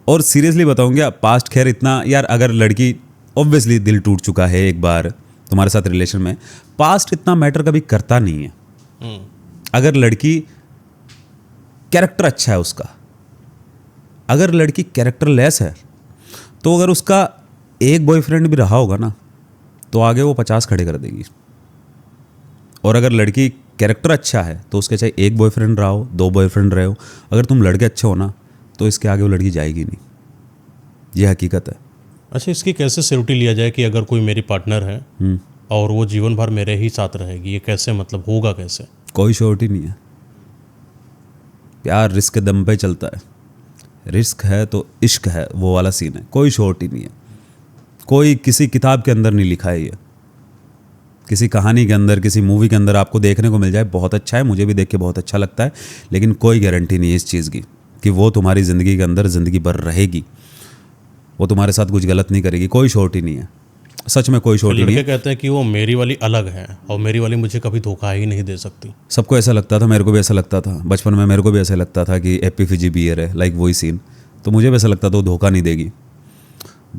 और सीरियसली बताऊँ क्या, पास्ट खैर इतना यार, अगर लड़की ऑब्वियसली दिल टूट चुका है एक बार तुम्हारे साथ रिलेशन में, पास्ट इतना मैटर कभी करता नहीं है। अगर लड़की कैरेक्टर अच्छा है उसका, अगर लड़की कैरेक्टर लेस है, तो अगर उसका एक बॉयफ्रेंड भी रहा होगा ना तो आगे वो 50 खड़े कर देगी। और अगर लड़की कैरेक्टर अच्छा है तो उसके चाहे 1 बॉयफ्रेंड रहा हो, 2 बॉयफ्रेंड रहे हो, अगर तुम लड़के अच्छे हो ना तो इसके आगे वो लड़की जाएगी नहीं। ये हकीकत है। अच्छा, इसकी कैसे सिक्योरिटी लिया जाए कि अगर कोई मेरी पार्टनर है और वो जीवन भर मेरे ही साथ रहेगी, ये कैसे, मतलब होगा कैसे? कोई श्योरिटी नहीं है। प्यार रिस्क के दम पे चलता है। रिस्क है तो इश्क है, वो वाला सीन है। कोई श्योरिटी नहीं है, कोई किसी किताब के अंदर नहीं लिखा है। ये किसी कहानी के अंदर, किसी मूवी के अंदर आपको देखने को मिल जाए, बहुत अच्छा है, मुझे भी देख के बहुत अच्छा लगता है, लेकिन कोई गारंटी नहीं है इस चीज़ की कि वो तुम्हारी ज़िंदगी के अंदर ज़िंदगी भर रहेगी, वो तुम्हारे साथ कुछ गलत नहीं करेगी। कोई श्योरिटी नहीं है, सच में कोई श्योरिटी नहीं है। कहते हैं कि वो मेरी वाली अलग है और मेरी वाली मुझे कभी धोखा ही नहीं दे सकती। सबको ऐसा लगता था, मेरे को भी ऐसा लगता था बचपन में, मेरे को भी ऐसा लगता था कि एपी फिजी बियर है, लाइक वही सीन। तो मुझे भी ऐसा लगता था वो धोखा नहीं देगी,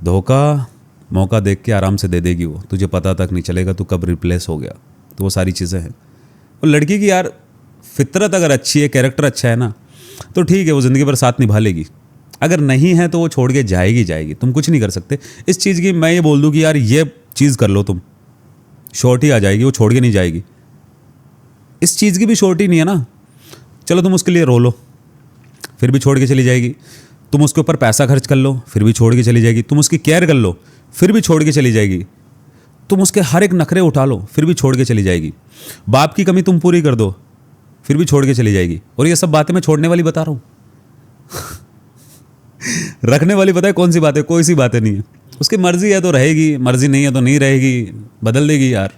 धोखा मौका देख के आराम से दे देगी, वो तुझे पता तक नहीं चलेगा तू कब रिप्लेस हो गया। तो वो सारी चीज़ें हैं। और लड़की की यार फितरत अगर अच्छी है, कैरेक्टर अच्छा है ना, तो ठीक है, वो ज़िंदगी भर साथ निभा लेगी। अगर नहीं है तो वो छोड़ के जाएगी, तुम कुछ नहीं कर सकते इस चीज़ की। मैं ये बोल दूँ कि यार ये चीज़ कर लो तुम, श्योरिटी आ जाएगी, वो छोड़ के नहीं जाएगी। इस चीज़ की भी श्योरिटी नहीं है ना। चलो तुम उसके लिए रो लो, फिर भी छोड़ के चली जाएगी। तुम उसके ऊपर पैसा खर्च कर लो, फिर भी छोड़ के चली जाएगी। तुम उसकी केयर कर लो, फिर भी छोड़ के चली जाएगी। तुम उसके हर एक नखरे उठा लो, फिर भी छोड़ के चली जाएगी। बाप की कमी तुम पूरी कर दो, फिर भी छोड़ के चली जाएगी। और ये सब बातें मैं छोड़ने वाली बता रहा हूँ रखने वाली पता है कौन सी बात है? कोई सी बातें नहीं है। उसकी मर्जी है तो रहेगी, मर्जी नहीं है तो नहीं रहेगी, बदल देगी यार।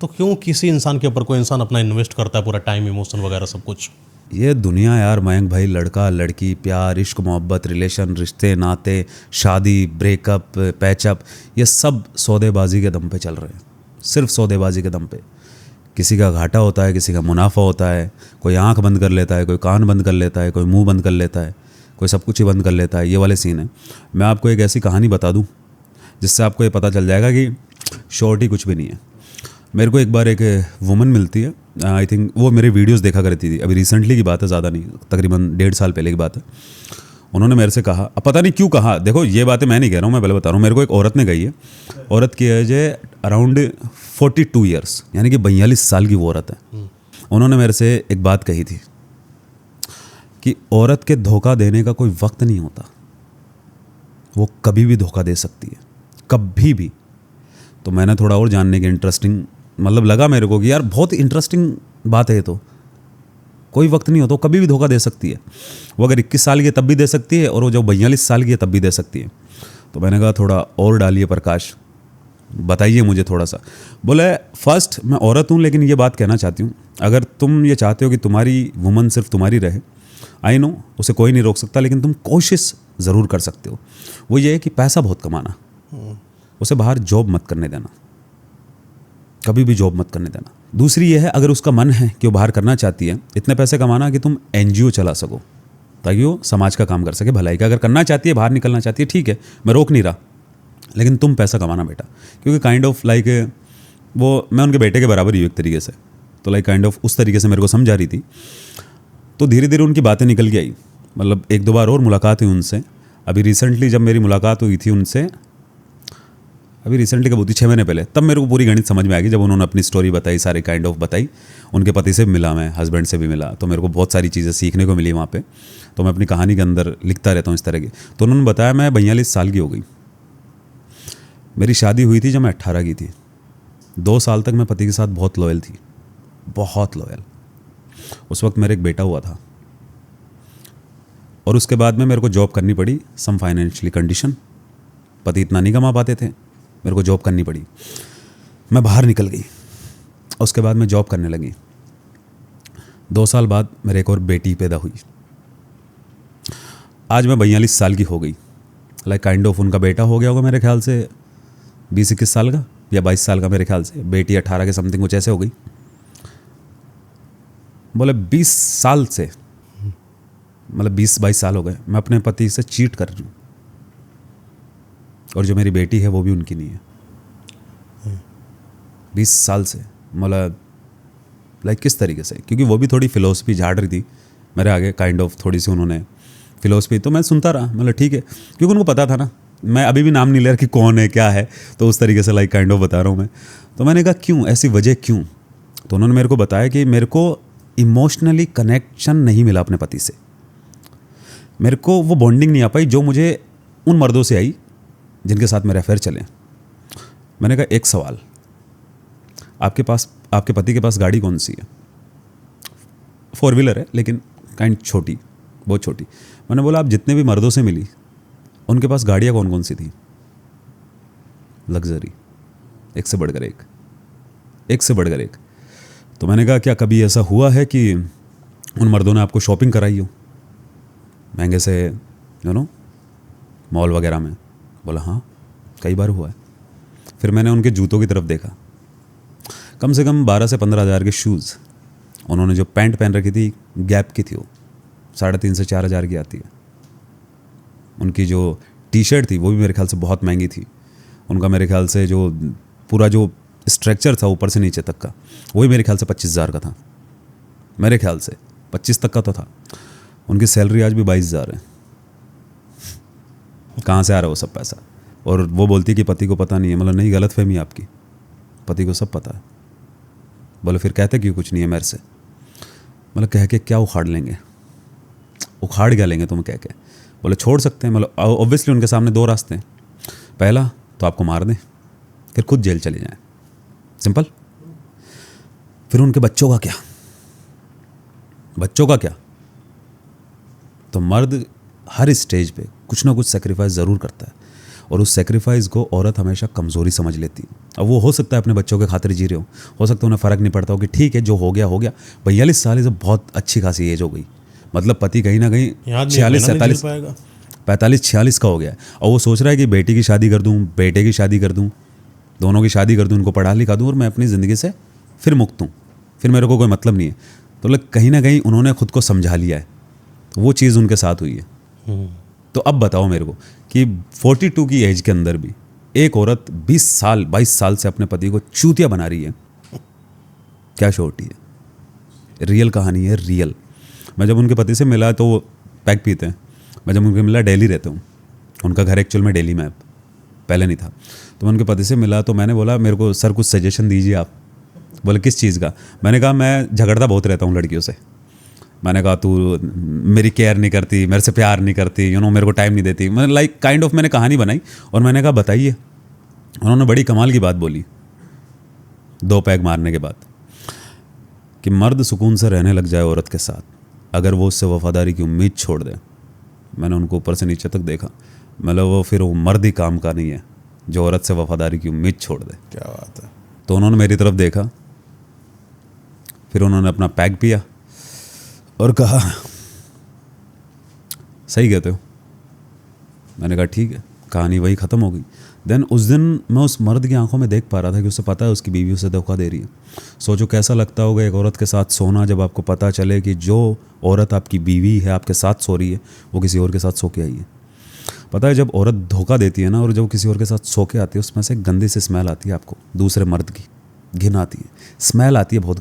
तो क्यों किसी इंसान के ऊपर कोई इंसान अपना इन्वेस्ट करता है पूरा टाइम, इमोशन वगैरह सब कुछ? ये दुनिया यार मयंक भाई, लड़का लड़की, प्यार, इश्क, मोहब्बत, रिलेशन, रिश्ते नाते, शादी, ब्रेकअप, पैचअप, ये सब सौदेबाजी के दम पे चल रहे हैं, सिर्फ सौदेबाजी के दम पे। किसी का घाटा होता है, किसी का मुनाफा होता है, कोई आंख बंद कर लेता है, कोई कान बंद कर लेता है, कोई मुंह बंद कर लेता है, कोई सब कुछ ही बंद कर लेता है। ये वाले सीन है। मैं आपको एक ऐसी कहानी बता दूं जिससे आपको ये पता चल जाएगा कि श्योरिटी कुछ भी नहीं है। मेरे को एक बार एक वुमन मिलती है, आई थिंक वो मेरे वीडियोस देखा करती थी, अभी रिसेंटली की बात है, ज़्यादा नहीं, तकरीबन 1.5 साल पहले की बात है। उन्होंने मेरे से कहा, अब पता नहीं क्यों कहा, देखो ये बातें मैं नहीं कह रहा हूँ, मैं पहले बता रहा हूँ, मेरे को एक औरत ने कही है। औरत की एज है अराउंड 42 ईयर्स, यानी कि 42 साल की वो औरत है। उन्होंने मेरे से एक बात कही थी कि औरत के धोखा देने का कोई वक्त नहीं होता, वो कभी भी धोखा दे सकती है, कभी भी। तो मैंने थोड़ा और जानने के इंटरेस्टिंग मतलब लगा मेरे को कि यार बहुत इंटरेस्टिंग बात है ये, तो कोई वक्त नहीं होता, कभी भी धोखा दे सकती है। वो अगर 21 साल की है तब भी दे सकती है, और वो जब 42 साल की है तब भी दे सकती है। तो मैंने कहा थोड़ा और डालिए प्रकाश, बताइए मुझे थोड़ा सा। बोले फर्स्ट, मैं औरत हूँ लेकिन ये बात कहना चाहती हूँ, अगर तुम ये चाहते हो कि तुम्हारी वुमन सिर्फ तुम्हारी रहे, आई नो उसे कोई नहीं रोक सकता, लेकिन तुम कोशिश ज़रूर कर सकते हो। वो ये है कि पैसा बहुत कमाना, उसे बाहर जॉब मत करने देना, कभी भी जॉब मत करने देना। दूसरी ये है, अगर उसका मन है कि वो बाहर करना चाहती है, इतने पैसे कमाना कि तुम NGO चला सको, ताकि वो समाज का काम कर सके, भलाई का। अगर करना चाहती है, बाहर निकलना चाहती है, ठीक है, मैं रोक नहीं रहा, लेकिन तुम पैसा कमाना बेटा। क्योंकि काइंड ऑफ लाइक वो मैं उनके बेटे के बराबर ही हूँ एक तरीके से, तो लाइक काइंड ऑफ उस तरीके से मेरे को समझा रही थी। तो धीरे धीरे उनकी बातें निकल के आई, मतलब 1-2 बार और मुलाकात हुई उनसे। अभी रिसेंटली जब मेरी मुलाकात हुई थी उनसे, अभी रिसेंटली कब होती, 6 महीने पहले, तब मेरे को पूरी गणित समझ में आ गई, जब उन्होंने अपनी स्टोरी बताई, सारी काइंड ऑफ बताई। उनके पति से भी मिला, मैं हस्बैंड से भी मिला, तो मेरे को बहुत सारी चीज़ें सीखने को मिली वहाँ पे। तो मैं अपनी कहानी के अंदर लिखता रहता हूँ इस तरह की। तो उन्होंने बताया मैं 42 साल की हो गई, मेरी शादी हुई थी जब मैं 18 की थी। 2 साल तक मैं पति के साथ बहुत लॉयल थी, बहुत लॉयल। उस वक्त मेरा एक बेटा हुआ था, और उसके बाद में मेरे को जॉब करनी पड़ी, सम फाइनेंशियली कंडीशन, पति इतना नहीं कमा पाते थे, मेरे को जॉब करनी पड़ी। मैं बाहर निकल गई, उसके बाद मैं जॉब करने लगी। 2 साल बाद मेरे एक और बेटी पैदा हुई। आज मैं 42 साल की हो गई, लाइक काइंड ऑफ उनका बेटा हो गया होगा मेरे ख्याल से 20-21 साल का या 22 साल का मेरे ख्याल से, बेटी 18 के समथिंग कुछ ऐसे हो गई। बोले 20 साल से, मतलब 20-22 साल हो गए मैं अपने पति से चीट कर रही हूँ, और जो मेरी बेटी है वो भी उनकी नहीं है। 20 साल से, मतलब लाइक किस तरीके से, क्योंकि वो भी थोड़ी फिलोसफी झाड़ रही थी मेरे आगे, काइंड ऑफ थोड़ी सी उन्होंने फिलोसफी, तो मैं सुनता रहा, मतलब ठीक है, क्योंकि उनको पता था ना, मैं अभी भी नाम नहीं ले रहा कि कौन है क्या है, तो उस तरीके से लाइक काइंड ऑफ बता रहा हूँ मैं। तो मैंने कहा क्यों, ऐसी वजह क्यों? तो उन्होंने मेरे को बताया कि मेरे को इमोशनली कनेक्शन नहीं मिला अपने पति से, मेरे को वो बॉन्डिंग नहीं आ पाई जो मुझे उन मर्दों से आई जिनके साथ मेरे अफेयर चले। मैंने कहा एक सवाल, आपके पास, आपके पति के पास गाड़ी कौन सी है? 4 व्हीलर है, लेकिन काइंड छोटी, बहुत छोटी। मैंने बोला आप जितने भी मर्दों से मिली उनके पास गाड़ियाँ कौन कौन सी थी? लग्जरी, एक से बढ़कर एक, एक से बढ़कर एक। तो मैंने कहा क्या कभी ऐसा हुआ है कि उन मर्दों ने आपको शॉपिंग कराई हो महंगे से, यू नो, मॉल वगैरह में? बोला हाँ, कई बार हुआ है। फिर मैंने उनके जूतों की तरफ देखा, कम से कम 12 से 15 हज़ार के शूज़। उन्होंने जो पैंट पहन रखी थी गैप की थी, वो 3.5 से 4 हज़ार की आती है। उनकी जो टी-शर्ट थी वो भी मेरे ख्याल से बहुत महंगी थी। उनका मेरे ख्याल से जो पूरा जो स्ट्रक्चर था ऊपर से नीचे तक का, वही मेरे ख्याल से 25,000 का था, मेरे ख्याल से 25 तक का तो था। उनकी सैलरी आज भी 22,000 है। कहाँ से आ रहा है वो सब पैसा? और वो बोलती है कि पति को पता नहीं है। मतलब नहीं, गलत फहमी है आपकी, पति को सब पता है। बोले फिर कहते क्यों कुछ नहीं है मेरे से? मतलब कह के क्या उखाड़ लेंगे, उखाड़ क्या लेंगे तुम कह के? बोले छोड़ सकते हैं, मतलब ऑब्वियसली उनके सामने 2 रास्ते हैं, पहला तो आपको मार दें, फिर खुद जेल चले जाएं, सिंपल। फिर उनके बच्चों का क्या, बच्चों का क्या? तो मर्द हर स्टेज पे कुछ ना कुछ सेक्रीफाइस ज़रूर करता है, और उस सेक्रीफाइस को औरत हमेशा कमज़ोरी समझ लेती है। अब वो हो सकता है अपने बच्चों के खातिर जी रहे हो सकता है उन्हें फ़र्क नहीं पड़ता हो कि ठीक है जो हो गया हो गया। 42 साल इज़ बहुत अच्छी खासी एज हो गई, मतलब पति कहीं ना कहीं 46 47 45 46 का हो गया है और वो सोच रहा है कि बेटी की शादी कर दूँ, बेटे की शादी कर दूँ, दोनों की शादी कर दूँ, उनको पढ़ा लिखा दूँ और मैं अपनी ज़िंदगी से फिर मुक्त हूँ, फिर मेरे को कोई मतलब नहीं है। तो लग कहीं ना कहीं उन्होंने खुद को समझा लिया है, तो वो चीज़ उनके साथ हुई है। तो अब बताओ मेरे को कि 42 की एज के अंदर भी एक औरत 20 साल 22 साल से अपने पति को चूतिया बना रही है, क्या श्योरिटी है? रियल कहानी है, रियल। मैं जब उनके पति से मिला तो वो पैक पीते हैं, मैं जब उनके मिला दिल्ली रहता हूँ, उनका घर एक्चुअल में दिल्ली में है, पहले नहीं था। तो मैं उनके पति से मिला तो मैंने बोला मेरे को सर कुछ सजेशन दीजिए आप। बोले किस चीज़ का? मैंने कहा मैं झगड़ता बहुत रहता हूँ लड़कियों से। मैंने कहा तू मेरी केयर नहीं करती, मेरे से प्यार नहीं करती, मेरे को टाइम नहीं देती। मैंने लाइक काइंड ऑफ मैंने कहानी बनाई और मैंने कहा बताइए। उन्होंने बड़ी कमाल की बात बोली 2 पैग मारने के बाद कि मर्द सुकून से रहने लग जाए औरत के साथ अगर वो उससे वफादारी की उम्मीद छोड़ दे। मैंने उनको ऊपर से नीचे तक देखा, मतलब वो फिर वो मर्द ही काम का नहीं है जो औरत से वफादारी की उम्मीद छोड़ दे। क्या बात है। तो उन्होंने मेरी तरफ देखा, फिर उन्होंने अपना पैक पिया और कहा सही कहते हो। मैंने कहा ठीक है, कहानी वही ख़त्म हो गई। देन उस दिन मैं उस मर्द की आंखों में देख पा रहा था कि उसे पता है उसकी बीवी उसे धोखा दे रही है। सोचो कैसा लगता होगा एक औरत के साथ सोना, जब आपको पता चले कि जो औरत आपकी बीवी है आपके साथ सो रही है वो किसी और के साथ सो के आई है। पता है जब औरत धोखा देती है ना और जब किसी और के साथ सो के आती है उसमें से गंदी सी स्मेल आती है, आपको दूसरे मर्द की घिन आती है, स्मेल आती है बहुत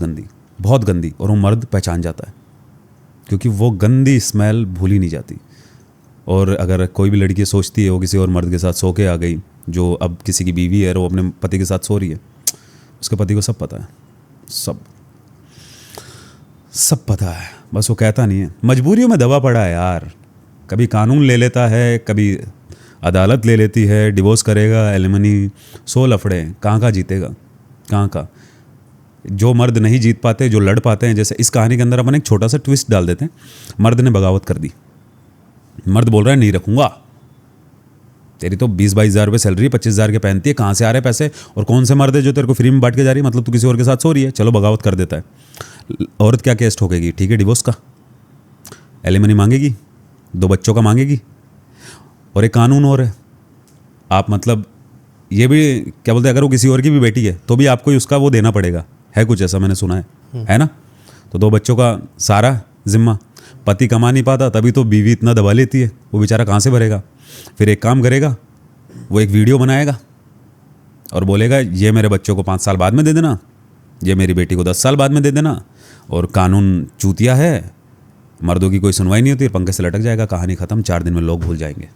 गंदी, और वो मर्द पहचान जाता है क्योंकि वो गंदी स्मेल भूली नहीं जाती। और अगर कोई भी लड़की सोचती है वो किसी और मर्द के साथ सो के आ गई जो अब किसी की बीवी है और वो अपने पति के साथ सो रही है, उसके पति को सब पता है, सब पता है, बस वो कहता नहीं है। मजबूरियों में दबा पड़ा है यार, कभी कानून ले लेता है, कभी अदालत ले लेती है, डिवोर्स करेगा, एलिमनी, 100 लफड़े, कहाँ का जीतेगा, कहाँ का। जो मर्द नहीं जीत पाते, जो लड़ पाते हैं, जैसे इस कहानी के अंदर अपन एक छोटा सा ट्विस्ट डाल देते हैं। मर्द ने बगावत कर दी, मर्द बोल रहा है नहीं रखूंगा, तेरी तो 20-22 हज़ार रुपये सैलरी, 25 हज़ार के पहनती है, कहाँ से आ रहे पैसे, और कौन से मर्द है जो तेरे को फ्री में बांट के जा रही है, मतलब तू किसी और के साथ सो रही है, चलो बगावत कर देता है। औरत क्या केस ठोकेगी, ठीक है डिवोर्स का, एलिमनी मांगेगी, 2 बच्चों का मांगेगी। और एक कानून और है, आप मतलब ये भी क्या बोलते हैं, अगर वो किसी और की भी बेटी है तो भी आपको ही उसका वो देना पड़ेगा, है कुछ ऐसा मैंने सुना है ना। तो 2 बच्चों का सारा जिम्मा, पति कमा नहीं पाता तभी तो बीवी इतना दबा लेती है, वो बेचारा कहाँ से भरेगा। फिर एक काम करेगा, वो एक वीडियो बनाएगा और बोलेगा ये मेरे बच्चों को 5 साल बाद में दे देना, ये मेरी बेटी को 10 साल बाद में दे देना, और कानून चूतिया है, मर्दों की कोई सुनवाई नहीं होती, पंखे से लटक जाएगा, कहानी ख़त्म, 4 दिन में लोग भूल जाएंगे।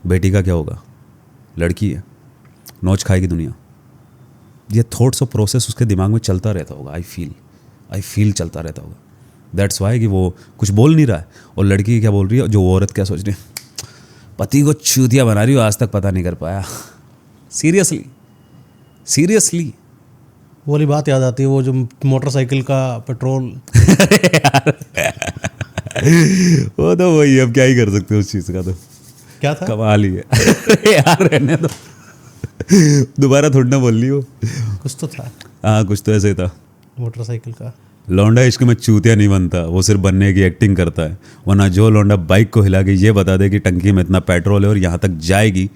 बेटी का क्या होगा, लड़की है, नोच खाएगी दुनिया। ये थॉट्स और प्रोसेस उसके दिमाग में चलता रहता होगा, आई फील चलता रहता होगा। दैट्स वाई कि वो कुछ बोल नहीं रहा है, और लड़की क्या बोल रही है, जो औरत क्या सोच रही है, पति को चूतिया बना रही हो, आज तक पता नहीं कर पाया। सीरियसली वो वाली बात याद आती है, वो जो मोटरसाइकिल का पेट्रोल वो तो वही, अब क्या ही कर सकते हो उस चीज़ का, तो क्या था, कमाल ही है यार, रहने दो, दोबारा थोड़ी ना बोल ली हो, कुछ तो था। हाँ कुछ तो ऐसे ही था। मोटरसाइकिल का लौंडा इश्क में चूतिया नहीं बनता, वो सिर्फ बनने की एक्टिंग करता है। वरना जो लौंडा बाइक को हिला के ये बता दे कि टंकी में इतना पेट्रोल है और यहाँ तक जाएगी,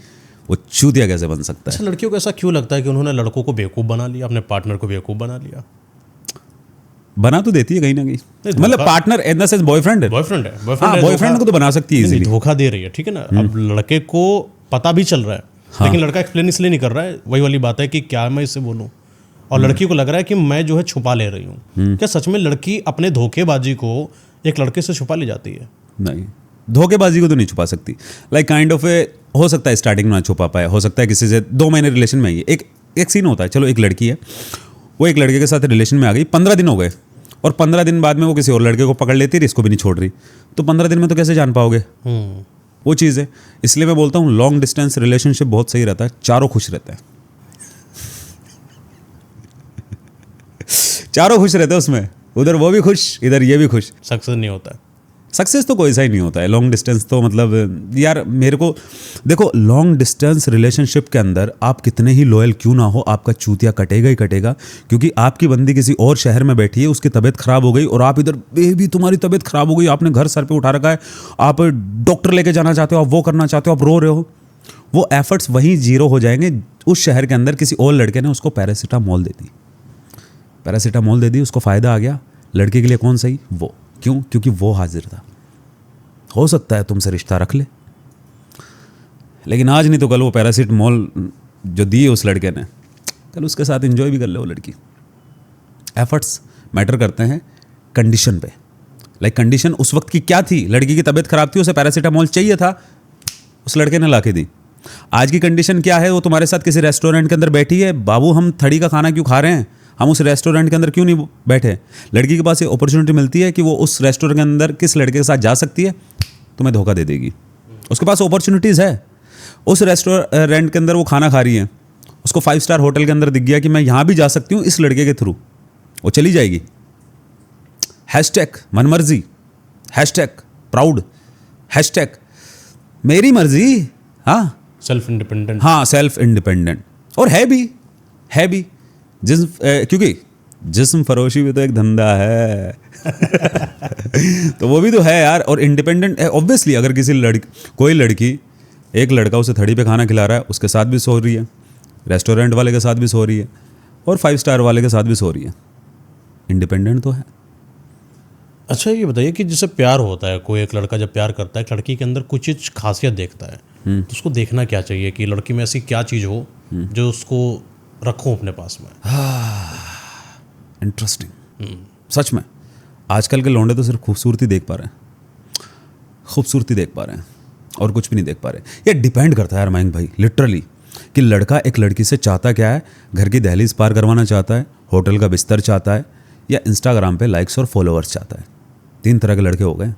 वो चूतिया कैसे बन सकता है। अच्छा, लड़कियों को ऐसा क्यों लगता है कि उन्होंने लड़कों को बेवकूफ़ बना लिया, अपने पार्टनर को बेवकूफ़ बना लिया? बना तो देती है कहीं ना कहीं, मतलब partner in the sense boyfriend है, बॉयफ्रेंड को तो बना सकती है इजीली, धोखा दे रही है, ठीक है ना। अब लड़के को पता भी चल रहा है, लेकिन लड़का एक्सप्लेन इसलिए नहीं कर रहा है, वही वाली बात है कि क्या मैं इससे बोलूं, और लड़की को लग रहा है कि मैं जो है छुपा ले रही हूँ। क्या सच में लड़की अपने धोखेबाजी को एक लड़के से छुपा ले जाती है? नहीं, धोखेबाजी को तो नहीं छुपा सकती। लाइक काइंड ऑफ हो सकता है स्टार्टिंग में ना छुपा पाए, हो सकता है किसी से 2 महीने रिलेशन में ही एक सीन होता है। चलो एक लड़की है, वो एक लड़के के साथ रिलेशन में आ गई, 15 दिन हो गए, और 15 दिन बाद में वो किसी और लड़के को पकड़ लेती है, इसको भी नहीं छोड़ रही, तो 15 दिन में तो कैसे जान पाओगे, वो चीज़ है। इसलिए मैं बोलता हूँ लॉन्ग डिस्टेंस रिलेशनशिप बहुत सही रहता है, चारों खुश रहते हैं, चारों खुश रहते हैं उसमें, उधर वो भी खुश, इधर ये भी खुश। सक्सेस नहीं होता है, सक्सेस तो कोई सा ही नहीं होता है। लॉन्ग डिस्टेंस तो मतलब यार मेरे को देखो, लॉन्ग डिस्टेंस रिलेशनशिप के अंदर आप कितने ही लॉयल क्यों ना हो, आपका चूतिया कटेगा ही कटेगा, क्योंकि आपकी बंदी किसी और शहर में बैठी है, उसकी तबीयत खराब हो गई और आप इधर बेबी तुम्हारी तबीयत खराब हो गई, आपने घर सर पे उठा रखा है, आप डॉक्टर लेके जाना चाहते हो, आप वो करना चाहते हो, आप रो रहे हो, वो एफर्ट्स वहीं जीरो हो जाएंगे। उस शहर के अंदर किसी और लड़के ने उसको पैरासीटामोल दे दी, पैरासीटामोल दे दी, उसको फ़ायदा आ गया। लड़के के लिए कौन सही? वो। क्यों? क्योंकि वो हाजिर था। हो सकता है तुमसे रिश्ता रख ले, लेकिन आज नहीं तो कल वो पैरासीटामोल जो दी है उस लड़के ने, कल उसके साथ एंजॉय भी कर ले वो लड़की। एफर्ट्स मैटर करते हैं कंडीशन पे। लाइक कंडीशन उस वक्त की क्या थी? लड़की की तबीयत खराब थी, उसे पैरासीटामोल चाहिए था, उस लड़के ने ला के दी। आज की कंडीशन क्या है? वो तुम्हारे साथ किसी रेस्टोरेंट के अंदर बैठी है, बाबू हम थड़ी का खाना क्यों खा रहे हैं, हम उस रेस्टोरेंट के अंदर क्यों नहीं बैठे? लड़की के पास ये अपॉर्चुनिटी मिलती है कि वो उस रेस्टोरेंट के अंदर किस लड़के के साथ जा सकती है, तुम्हें धोखा दे देगी। उसके पास अपॉर्चुनिटीज़ है। उस रेस्टोरेंट के अंदर वो खाना खा रही है, उसको 5 स्टार होटल के अंदर दिख गया कि मैं यहाँ भी जा सकती हूँ इस लड़के के थ्रू, वो चली जाएगी। हैशटैग मनमर्जी, हैशटैग प्राउड, हैशटैग मेरी मर्जी। हाँ, सेल्फ इंडिपेंडेंट। हाँ, सेल्फ इंडिपेंडेंट। और है भी क्योंकि जिस्म फरोशी भी तो एक धंधा है तो वो भी तो है यार। और इंडिपेंडेंट है ऑब्वियसली। अगर कोई लड़की, एक लड़का उसे थड़ी पे खाना खिला रहा है, उसके साथ भी सो रही है, रेस्टोरेंट वाले के साथ भी सो रही है, और 5 स्टार वाले के साथ भी सो रही है, इंडिपेंडेंट तो है। अच्छा ये बताइए कि जैसे प्यार होता है, कोई एक लड़का जब प्यार करता है, एक लड़की के अंदर कुछ चीज़ खासियत देखता है, तो उसको देखना क्या चाहिए कि लड़की में ऐसी क्या चीज़ हो जो उसको रखूं अपने पास में? इंटरेस्टिंग। सच में आजकल के लौंडे तो सिर्फ खूबसूरती देख पा रहे हैं, खूबसूरती देख पा रहे हैं और कुछ भी नहीं देख पा रहे। ये डिपेंड करता है यार मयंक भाई, लिटरली, कि लड़का एक लड़की से चाहता क्या है। घर की दहलीज पार करवाना चाहता है, होटल का बिस्तर चाहता है, या इंस्टाग्राम पे लाइक्स और फॉलोअर्स चाहता है। 3 तरह के लड़के हो गए।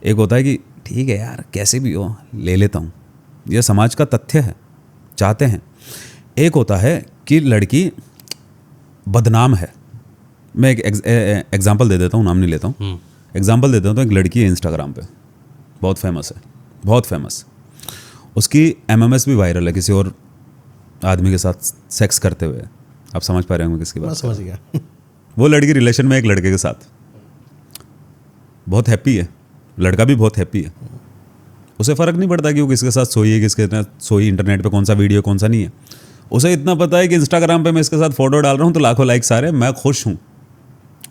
एक होता है कि ठीक है यार कैसे भी हो ले लेता हूँ, यह समाज का तथ्य है, चाहते हैं। एक होता है कि लड़की बदनाम है। मैं एक एग्जांपल दे देता हूँ, नाम नहीं लेता हूँ, एग्जांपल दे देता हूँ। एक लड़की है इंस्टाग्राम पे, बहुत फेमस है, बहुत फेमस। उसकी MMS भी वायरल है किसी और आदमी के साथ सेक्स करते हुए। आप समझ पा रहे होंगे किसकी बात? समझ गया। वो लड़की रिलेशन में एक लड़के के साथ बहुत हैप्पी है, लड़का भी बहुत हैप्पी है। उसे फ़र्क नहीं पड़ता कि वो किसके साथ सोई है, किसके साथ सोई, इंटरनेट पे कौन सा वीडियो कौन सा नहीं है। उसे इतना पता है कि इंस्टाग्राम पे मैं इसके साथ फोटो डाल रहा हूँ तो लाखों लाइक्स आ रहे हैं, मैं खुश हूँ।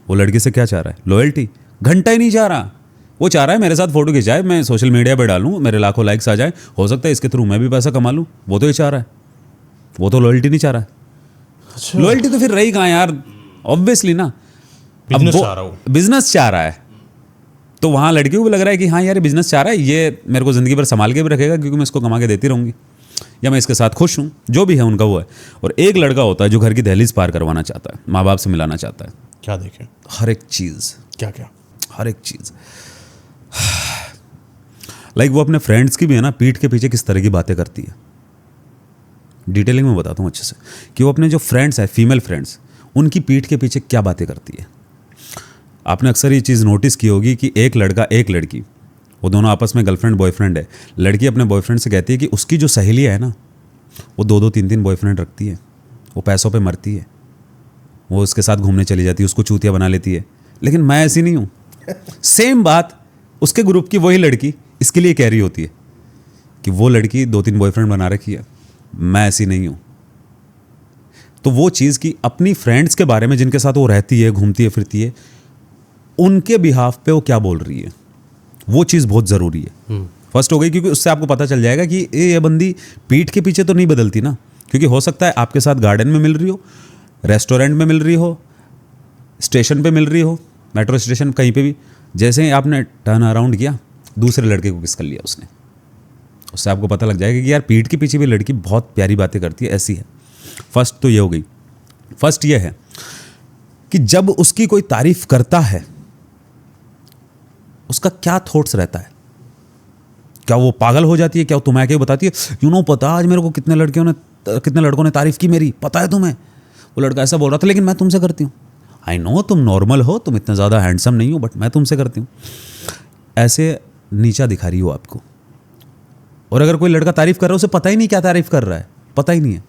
वो लड़की से क्या चाह रहा है? लॉयल्टी। घंटा ही नहीं चाह रहा, वो चाह रहा है मेरे साथ फोटो खिंचाए, मैं सोशल मीडिया पे डालूँ, मेरे लाखों लाइक्स आ जाए, हो सकता है इसके थ्रू मैं भी पैसा कमा लूँ। वो तो ये चाह रहा है, वो तो लॉयल्टी नहीं चाह रहा है। अच्छा, लॉयल्टी तो फिर रही कहाँ यार, ऑब्वियसली ना, बिजनेस चाह रहा हूँ। बिजनेस चाह रहा है। तो वहाँ लड़की को भी लग रहा है कि हाँ यार ये बिजनेस चाह रहा है, ये मेरे को ज़िंदगी भर संभाल के भी रखेगा क्योंकि मैं इसको कमा के देती रहूँगी, या मैं इसके साथ खुश हूँ, जो भी है उनका वो है। और एक लड़का होता है जो घर की दहलीज पार करवाना चाहता है, माँ बाप से मिलाना चाहता है। क्या देखें? हर एक चीज़, क्या क्या? हर एक चीज़। लाइक वो अपने फ्रेंड्स की भी है ना, पीठ के पीछे किस तरह की बातें करती है। डिटेलिंग में बताता हूँ अच्छे से कि वो अपने जो फ्रेंड्स हैं, फीमेल फ्रेंड्स, उनकी पीठ के पीछे क्या बातें करती है। आपने अक्सर ये चीज़ नोटिस की होगी कि एक लड़का एक लड़की, वो दोनों आपस में गर्लफ्रेंड बॉयफ्रेंड है। लड़की अपने बॉयफ्रेंड से कहती है कि उसकी जो सहेलियाँ है ना, वो 2-2 3-3 बॉयफ्रेंड रखती है, वो पैसों पे मरती है, वो उसके साथ घूमने चली जाती है, उसको चूतिया बना लेती है। लेकिन मैं ऐसी नहीं हूँ। सेम बात उसके ग्रुप की वही लड़की इसके लिए कह रही होती है कि वो लड़की 2-3 बॉयफ्रेंड बना रखी है, मैं ऐसी नहीं हूँ। तो वो चीज़ कि अपनी फ्रेंड्स के बारे में जिनके साथ वो रहती है, घूमती है, फिरती है, उनके बिहाफ पे वो क्या बोल रही है, वो चीज़ बहुत ज़रूरी है। फर्स्ट हो गई, क्योंकि उससे आपको पता चल जाएगा कि ये बंदी पीठ के पीछे तो नहीं बदलती ना। क्योंकि हो सकता है आपके साथ गार्डन में मिल रही हो, रेस्टोरेंट में मिल रही हो, स्टेशन पे मिल रही हो, मेट्रो स्टेशन, कहीं पे भी, जैसे ही आपने टर्न अराउंड किया, दूसरे लड़के को किस कर लिया उसने। उससे आपको पता लग जाएगा कि यार पीठ के पीछे भी लड़की बहुत प्यारी बातें करती है, ऐसी है। फर्स्ट तो ये हो गई। फर्स्ट ये है कि जब उसकी कोई तारीफ करता है, उसका क्या थॉट्स रहता है। क्या वो पागल हो जाती है? क्या वो तुम्हें आके बताती है, यू नो पता आज मेरे को कितने लड़कों ने तारीफ की मेरी, पता है तुम्हें, वो लड़का ऐसा बोल रहा था लेकिन मैं तुमसे करती हूँ। आई नो तुम नॉर्मल हो, तुम इतना ज़्यादा हैंडसम नहीं हो, बट मैं तुमसे करती हूँ। ऐसे नीचा दिखा रही हो आपको। और अगर कोई लड़का तारीफ कर रहा है उसे पता ही नहीं क्या तारीफ कर रहा है, पता ही नहीं है।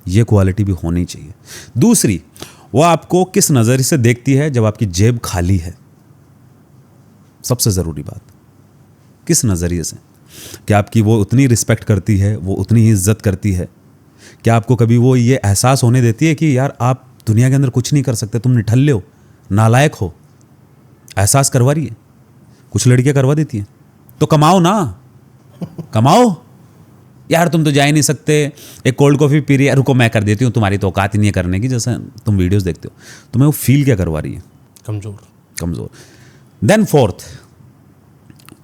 ये क्वालिटी भी होनी चाहिए। दूसरी, वो आपको किस नज़रिए से देखती है जब आपकी जेब खाली है। सबसे ज़रूरी बात, किस नज़रिए से। क्या आपकी वो उतनी रिस्पेक्ट करती है, वो उतनी ही इज्जत करती है? क्या आपको कभी वो ये एहसास होने देती है कि यार आप दुनिया के अंदर कुछ नहीं कर सकते, तुम निठल्ले हो, नालायक हो? एहसास करवा रही है? कुछ लड़कियां करवा देती हैं। तो कमाओ ना, कमाओ यार, तुम तो जा ही नहीं सकते, एक कोल्ड कॉफ़ी पी रही है, रुको मैं कर देती हूँ, तुम्हारी तो औकात ही नहीं है करने की, जैसे तुम वीडियोस देखते हो। तुम्हें वो फील क्या करवा रही है? कमज़ोर। देन फोर्थ,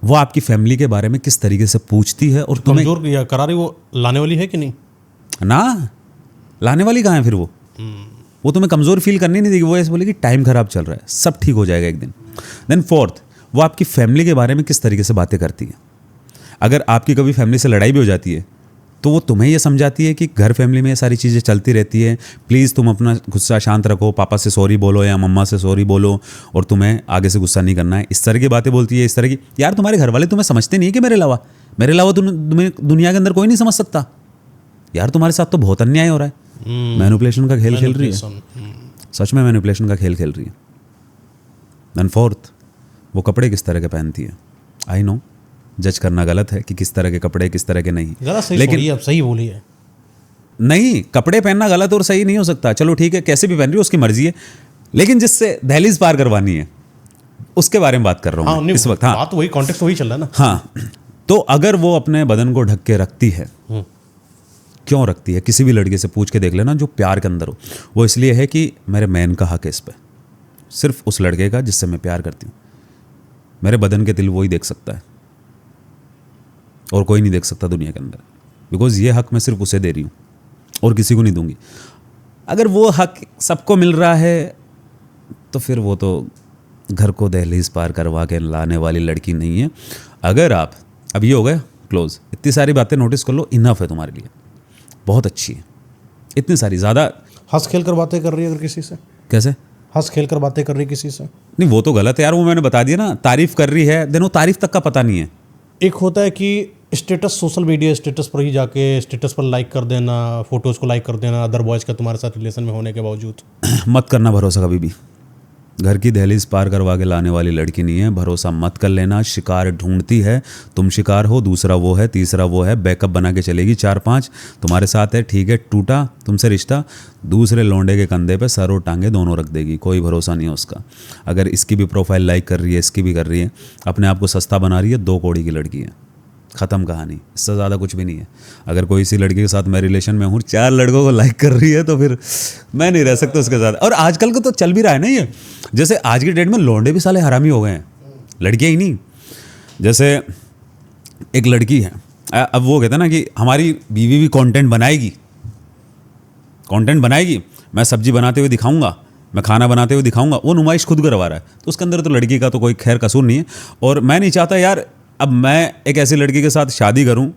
वो आपकी फैमिली के बारे में किस तरीके से पूछती है और तुम्हें कमजोर या करा रही, वो लाने वाली है कि नहीं? ना, लाने वाली कहाँ है फिर वो तुम्हें कमज़ोर फील करनी नहीं देगी। वो ऐसे बोलेगी टाइम ख़राब चल रहा है, सब ठीक हो जाएगा एक दिन। देन फोर्थ, वो आपकी फैमिली के बारे में किस तरीके से बातें करती है। अगर आपकी कभी फैमिली से लड़ाई भी हो जाती है तो वो तुम्हें ये समझाती है कि घर फैमिली में ये सारी चीज़ें चलती रहती है, प्लीज़ तुम अपना गुस्सा शांत रखो, पापा से सॉरी बोलो या मम्मा से सॉरी बोलो, और तुम्हें आगे से गुस्सा नहीं करना है। इस तरह की बातें बोलती है, इस तरह की। यार तुम्हारे घर वाले तुम्हें समझते नहीं है कि मेरे अलावा तुम्हें दुनिया के अंदर कोई नहीं समझ सकता। यार तुम्हारे साथ तो बहुत अन्याय हो रहा है। मैनिपुलेशन का खेल खेल रही है, सच में मैनिपुलेशन का खेल खेल रही है। देन फोर्थ, वो कपड़े किस तरह के पहनती है। आई नो जज करना गलत है कि किस तरह के कपड़े किस तरह के नहीं, लेकिन अब सही बोली है। नहीं, कपड़े पहनना गलत और सही नहीं हो सकता। चलो ठीक है, कैसे भी पहन रही हो उसकी मर्जी है, लेकिन जिससे दहलीज पार करवानी है उसके बारे में बात कर रहा हूँ इस वक्त। हाँ, बात वही, कॉन्टेक्स्ट वही चल रहा है ना। हाँ, तो अगर वो अपने बदन को ढक के रखती है, क्यों रखती है? किसी भी लड़के से पूछ के देख लेना जो प्यार के अंदर हो। वो इसलिए है कि मेरे मैन का हक है इस पर, सिर्फ उस लड़के का जिससे मैं प्यार करती हूँ। मेरे बदन के दिल वो ही देख सकता है और कोई नहीं देख सकता दुनिया के अंदर, बिकॉज ये हक मैं सिर्फ उसे दे रही हूँ और किसी को नहीं दूंगी। अगर वो हक सबको मिल रहा है तो फिर वो तो घर को दहलीज पार करवा के लाने वाली लड़की नहीं है। अगर आप, अब ये हो गया क्लोज, इतनी सारी बातें नोटिस कर लो, इनफ है तुम्हारे लिए, बहुत अच्छी है। इतनी सारी, ज़्यादा हंस खेल कर बातें कर रही है अगर किसी से, कैसे हंस खेल कर बातें कर रही है किसी से, नहीं वो तो गलत है यार। वो मैंने बता दिया ना, तारीफ कर रही है, देन वो तारीफ तक का पता नहीं है। एक होता है कि स्टेटस, सोशल मीडिया स्टेटस पर ही जाके स्टेटस पर लाइक कर देना, फोटोज़ को लाइक कर देना अदर बॉयज़ का तुम्हारे साथ रिलेशन में होने के बावजूद। मत करना भरोसा कभी भी। घर की दहलीज पार करवा के लाने वाली लड़की नहीं है, भरोसा मत कर लेना। शिकार ढूंढती है, तुम शिकार हो, दूसरा वो है, तीसरा वो है, बैकअप बना के चलेगी। 4-5 तुम्हारे साथ है, ठीक है, टूटा तुमसे रिश्ता, दूसरे लौंडे के कंधे पे सर और टांगे दोनों रख देगी। कोई भरोसा नहीं है उसका। अगर इसकी भी प्रोफाइल लाइक कर रही है, इसकी भी कर रही है, अपने आप को सस्ता बना रही है, 2 कौड़ी की लड़की है, ख़त्म कहानी। इससे ज़्यादा कुछ भी नहीं है। अगर कोई सी लड़की के साथ मैं रिलेशन में हूँ, 4 लड़कों को लाइक कर रही है, तो फिर मैं नहीं रह सकता उसके साथ। और आजकल को तो चल भी रहा है ना ये, जैसे आज की डेट में लौंडे भी साले हरामी हो गए हैं, लड़कियाँ ही नहीं। जैसे एक लड़की है, अब वो कहते हैं ना कि हमारी बीवी भी कंटेंट बनाएगी, मैं सब्जी बनाते हुए दिखाऊंगा, मैं खाना बनाते हुए दिखाऊंगा। वो नुमाइश खुद करवा रहा है, तो उसके अंदर तो लड़की का तो कोई खैर कसूर नहीं है। और मैं नहीं चाहता यार अब मैं एक ऐसी लड़की के साथ शादी करूं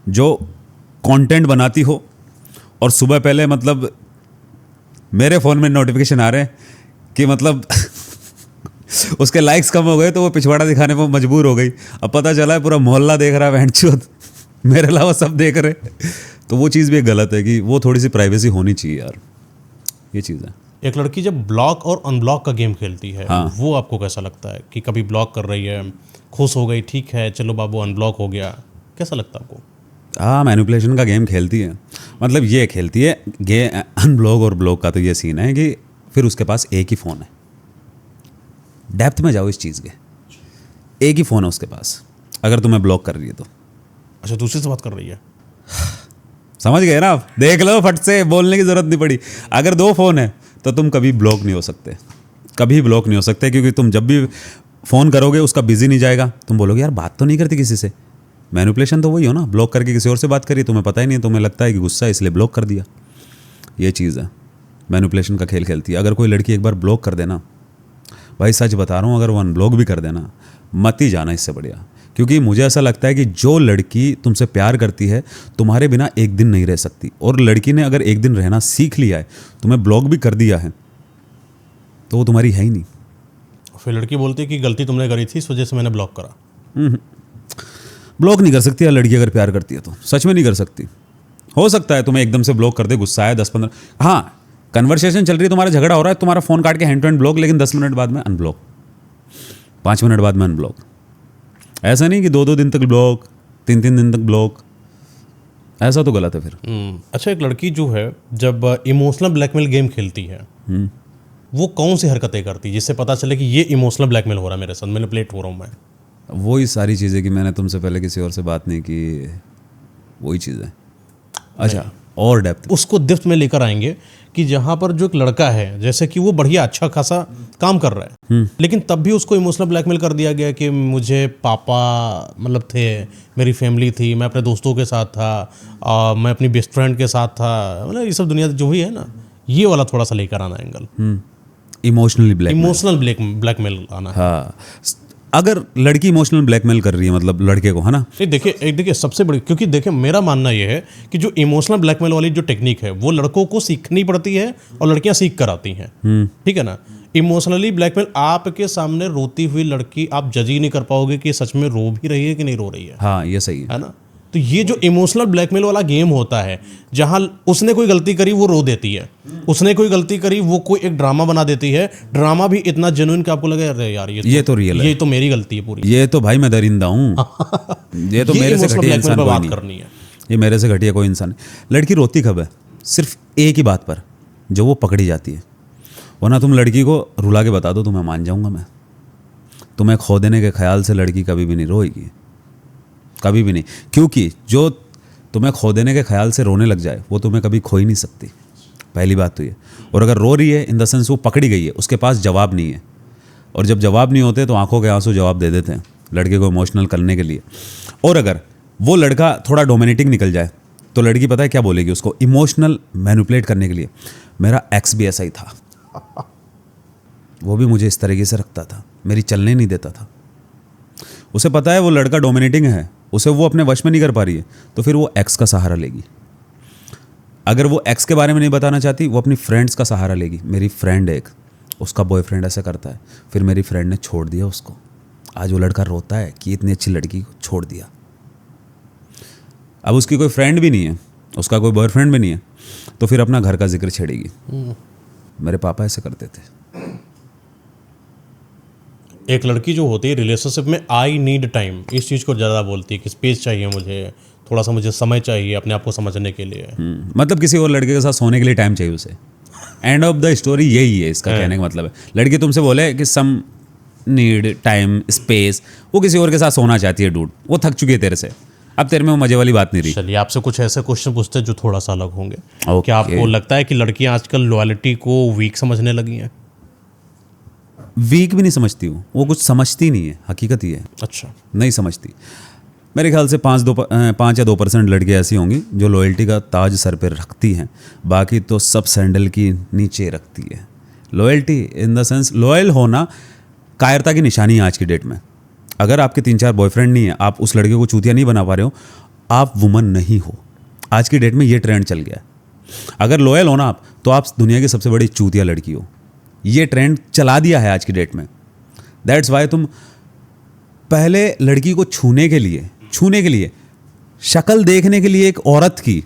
जो कंटेंट बनाती हो और सुबह पहले मतलब मेरे फ़ोन में नोटिफिकेशन आ रहे हैं कि मतलब उसके लाइक्स कम हो गए तो वो पिछवाड़ा दिखाने पर मजबूर हो गई। अब पता चला है पूरा मोहल्ला देख रहा है, बहनचोद, मेरे अलावा सब देख रहे। तो वो चीज़ भी गलत है कि वो थोड़ी सी प्राइवेसी होनी चाहिए यार, ये चीज़ है। एक लड़की जब ब्लॉक और अनब्लॉक का गेम खेलती है, हाँ। वो आपको कैसा लगता है? कि कभी ब्लॉक कर रही है, खुश हो गई, ठीक है चलो बाबू अनब्लॉक हो गया, कैसा लगता है आपको? हाँ, मैनिपुलेशन का गेम खेलती है, मतलब ये खेलती है अनब्लॉक और ब्लॉक का तो ये सीन है कि फिर उसके पास एक ही फ़ोन है। डेप्थ में जाओ इस चीज़ के, एक ही फ़ोन है उसके पास अगर तुम्हें ब्लॉक कर रही है तो। अच्छा, दूसरे से बात कर रही है, समझ गए ना आप? देख लो, फट से बोलने की ज़रूरत नहीं पड़ी। अगर 2 फ़ोन है तो तुम कभी ब्लॉक नहीं हो सकते, कभी ब्लॉक नहीं हो सकते, क्योंकि तुम जब भी फ़ोन करोगे उसका बिजी नहीं जाएगा, तुम बोलोगे यार बात तो नहीं करती किसी से। मैनिपुलेशन तो वही हो ना, ब्लॉक करके किसी और से बात करी, तुम्हें पता ही नहीं, तुम्हें लगता है कि गुस्सा है इसलिए ब्लॉक कर दिया। ये चीज़ है, मैनिपुलेशन का खेल खेलती है। अगर कोई लड़की एक बार ब्लॉक कर देना, भाई सच बता रहा हूँ, अगर वो अनब्लॉक भी कर देना, मत ही जाना इससे बढ़िया। क्योंकि मुझे ऐसा लगता है कि जो लड़की तुमसे प्यार करती है तुम्हारे बिना एक दिन नहीं रह सकती, और लड़की ने अगर एक दिन रहना सीख लिया है, तुम्हें ब्लॉक भी कर दिया है, तो वो तुम्हारी है ही नहीं। फिर लड़की बोलती है कि गलती तुमने करी थी, इस वजह से मैंने ब्लॉक करा। ब्लॉक नहीं कर सकती यार लड़की, अगर प्यार करती है तो सच में नहीं कर सकती। हो सकता है तुम्हें एकदम से ब्लॉक कर दे, गुस्सा है 10-15, हाँ कन्वर्सेशन चल रही है, तुम्हारा झगड़ा हो रहा है, तुम्हारा फोन काट के हैंड टू हैंड ब्लॉक, लेकिन 10 मिनट बाद में अनब्लॉक, 5 मिनट बाद में अनब्लॉक। ऐसा नहीं कि 2-2 दिन तक ब्लॉक, 3-3 दिन तक ब्लॉक, ऐसा तो गलत है फिर। अच्छा, एक लड़की जो है जब इमोशनल ब्लैकमेल गेम खेलती है, वो कौन सी हरकतें करती है जिससे पता चले कि ये इमोशनल ब्लैकमेल हो रहा है मेरे साथ, मैनिपुलेट हो रहा हूँ मैं? वही सारी चीज़ें कि मैंने तुमसे पहले किसी और से बात नहीं की, वही चीज़ें। अच्छा, और डेप्थ उसको डेप्थ में लेकर आएंगे कि जहाँ पर जो एक लड़का है, जैसे कि वो बढ़िया अच्छा खासा काम कर रहा है, लेकिन तब भी उसको इमोशनल ब्लैकमेल कर दिया गया कि मुझे पापा मतलब थे, मेरी फैमिली थी, मैं अपने दोस्तों के साथ था, मैं अपनी बेस्ट फ्रेंड के साथ था, मतलब ये सब दुनिया जो भी है ना, ये वाला थोड़ा सा लेकर आना एंगल, इमोशनल ब्लैकमेल आना। हाँ, अगर लड़की इमोशनल ब्लैकमेल कर रही है मतलब लड़के को, है ना? नहीं देखिए सबसे बड़ी, क्योंकि देखिए मेरा मानना यह है कि जो इमोशनल ब्लैकमेल वाली जो टेक्निक है वो लड़कों को सीखनी पड़ती है और लड़कियां सीख कर आती हैं, ठीक है ना। इमोशनली ब्लैकमेल आपके सामने रोती हुई लड़की आप जज ही नहीं कर पाओगे कि सच में रो भी रही है कि नहीं रो रही है। हाँ, ये सही है ना। तो ये जो इमोशनल ब्लैकमेल वाला गेम होता है, जहां उसने कोई गलती करी वो रो देती है, उसने कोई गलती करी वो कोई एक ड्रामा बना देती है, ड्रामा भी इतना जेन्युइन कि आपको लगे अरे यार ये तो रियल है, ये तो मेरी गलती है पूरी, ये तो भाई मैं दरिंदा हूँ, ये तो मेरे से घटिया इंसान कोई बात करनी है, ये मेरे से घटिया कोई इंसान नहीं। लड़की रोती कब है? सिर्फ एक ही बात पर, जो वो पकड़ी जाती है। वरना तुम लड़की को रुला के बता दो तो मैं मान जाऊंगा, मैं तुम्हें खो देने के ख्याल से लड़की कभी भी नहीं रोएगी, कभी भी नहीं, क्योंकि जो तुम्हें खो देने के ख्याल से रोने लग जाए वो तुम्हें कभी खो ही नहीं सकती, पहली बात तो ये। और अगर रो रही है इन द सेंस वो पकड़ी गई है, उसके पास जवाब नहीं है, और जब जवाब नहीं होते तो आंखों के आंसू जवाब दे देते हैं लड़के को इमोशनल करने के लिए। और अगर वो लड़का थोड़ा डोमिनेटिंग निकल जाए तो लड़की पता है क्या बोलेगी उसको, इमोशनल मैनिपुलेट करने के लिए, मेरा एक्स भी ऐसा ही था, वो भी मुझे इस तरीके से रखता था, मेरी चलने नहीं देता था। उसे पता है वो लड़का डोमिनेटिंग है, उसे वो अपने वश में नहीं कर पा रही है, तो फिर वो एक्स का सहारा लेगी। अगर वो एक्स के बारे में नहीं बताना चाहती, वो अपनी फ्रेंड्स का सहारा लेगी। मेरी फ्रेंड एक, उसका बॉयफ्रेंड ऐसा करता है, फिर मेरी फ्रेंड ने छोड़ दिया उसको, आज वो लड़का रोता है कि इतनी अच्छी लड़की को छोड़ दिया। अब उसकी कोई फ्रेंड भी नहीं है, उसका कोई बॉयफ्रेंड भी नहीं है, तो फिर अपना घर का जिक्र छेड़ेगी, मेरे पापा ऐसे करते थे। एक लड़की जो होती है रिलेशनशिप में आई नीड टाइम, इस चीज़ को ज़्यादा बोलती है कि स्पेस चाहिए मुझे, थोड़ा सा मुझे समय चाहिए अपने आप को समझने के लिए। मतलब किसी और लड़के के साथ सोने के लिए टाइम चाहिए उसे। एंड ऑफ द स्टोरी यही है, इसका कहने का मतलब है। लड़की तुमसे बोले कि सम नीड टाइम स्पेस, वो किसी और के साथ सोना चाहती है डूड, वो थक चुकी है तेरे से, अब तेरे में वो मजे वाली बात नहीं रही। चलिए आपसे कुछ ऐसे क्वेश्चन पूछते हैं जो थोड़ा सा अलग होंगे। Okay. क्या आपको लगता है कि लड़कियां आजकल लॉयल्टी को वीक समझने लगी हैं? वीक भी नहीं समझती वो कुछ समझती नहीं है, हकीकत ये है। अच्छा, नहीं समझती। मेरे ख्याल से 5 या 2% लड़कियाँ ऐसी होंगी जो लॉयल्टी का ताज सर पर रखती हैं, बाकी तो सब सैंडल की नीचे रखती है। Loyalty in the sense, loyal होना कायरता की निशानी है आज की डेट में। अगर आपके 3-4 बॉयफ्रेंड नहीं है, आप उस लड़के को चूतिया नहीं बना पा रहे हो, आप वुमन नहीं हो। आज की डेट में ये ट्रेंड चल गया है। अगर लॉयल हो ना आप, तो आप दुनिया की सबसे बड़ी चूतिया लड़की हो। ये ट्रेंड चला दिया है आज की डेट में। दैट्स वाई तुम पहले लड़की को छूने के लिए शक्ल देखने के लिए एक औरत की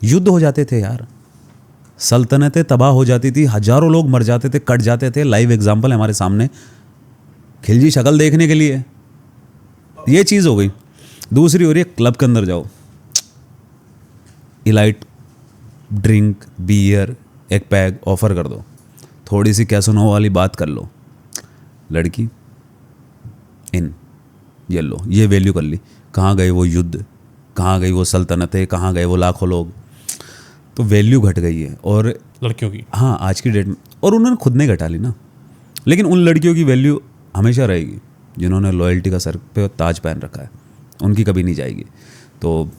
युद्ध हो जाते थे यार, सल्तनतें तबाह हो जाती थी, हजारों लोग मर जाते थे, कट जाते थे। लाइव एग्जाम्पल है हमारे सामने, खिलजी शक्ल देखने के लिए ये चीज़ हो गई। दूसरी हो रही है, क्लब के अंदर जाओ, इलाइट ड्रिंक बियर एक पैग ऑफर कर दो, थोड़ी सी कैसनो वाली बात कर लो, लड़की इन ये लो, ये वैल्यू कर ली। कहाँ गए वो युद्ध, कहाँ गई वो सल्तनतें, कहाँ गए वो लाखों लोग। तो वैल्यू घट गई है और लड़कियों की, हाँ आज की डेट में, और उन्होंने खुद नहीं घटा ली ना। लेकिन उन लड़कियों की वैल्यू हमेशा रहेगी जिन्होंने लॉयल्टी का सर पे ताज पहन रखा है, उनकी कभी नहीं जाएगी। तो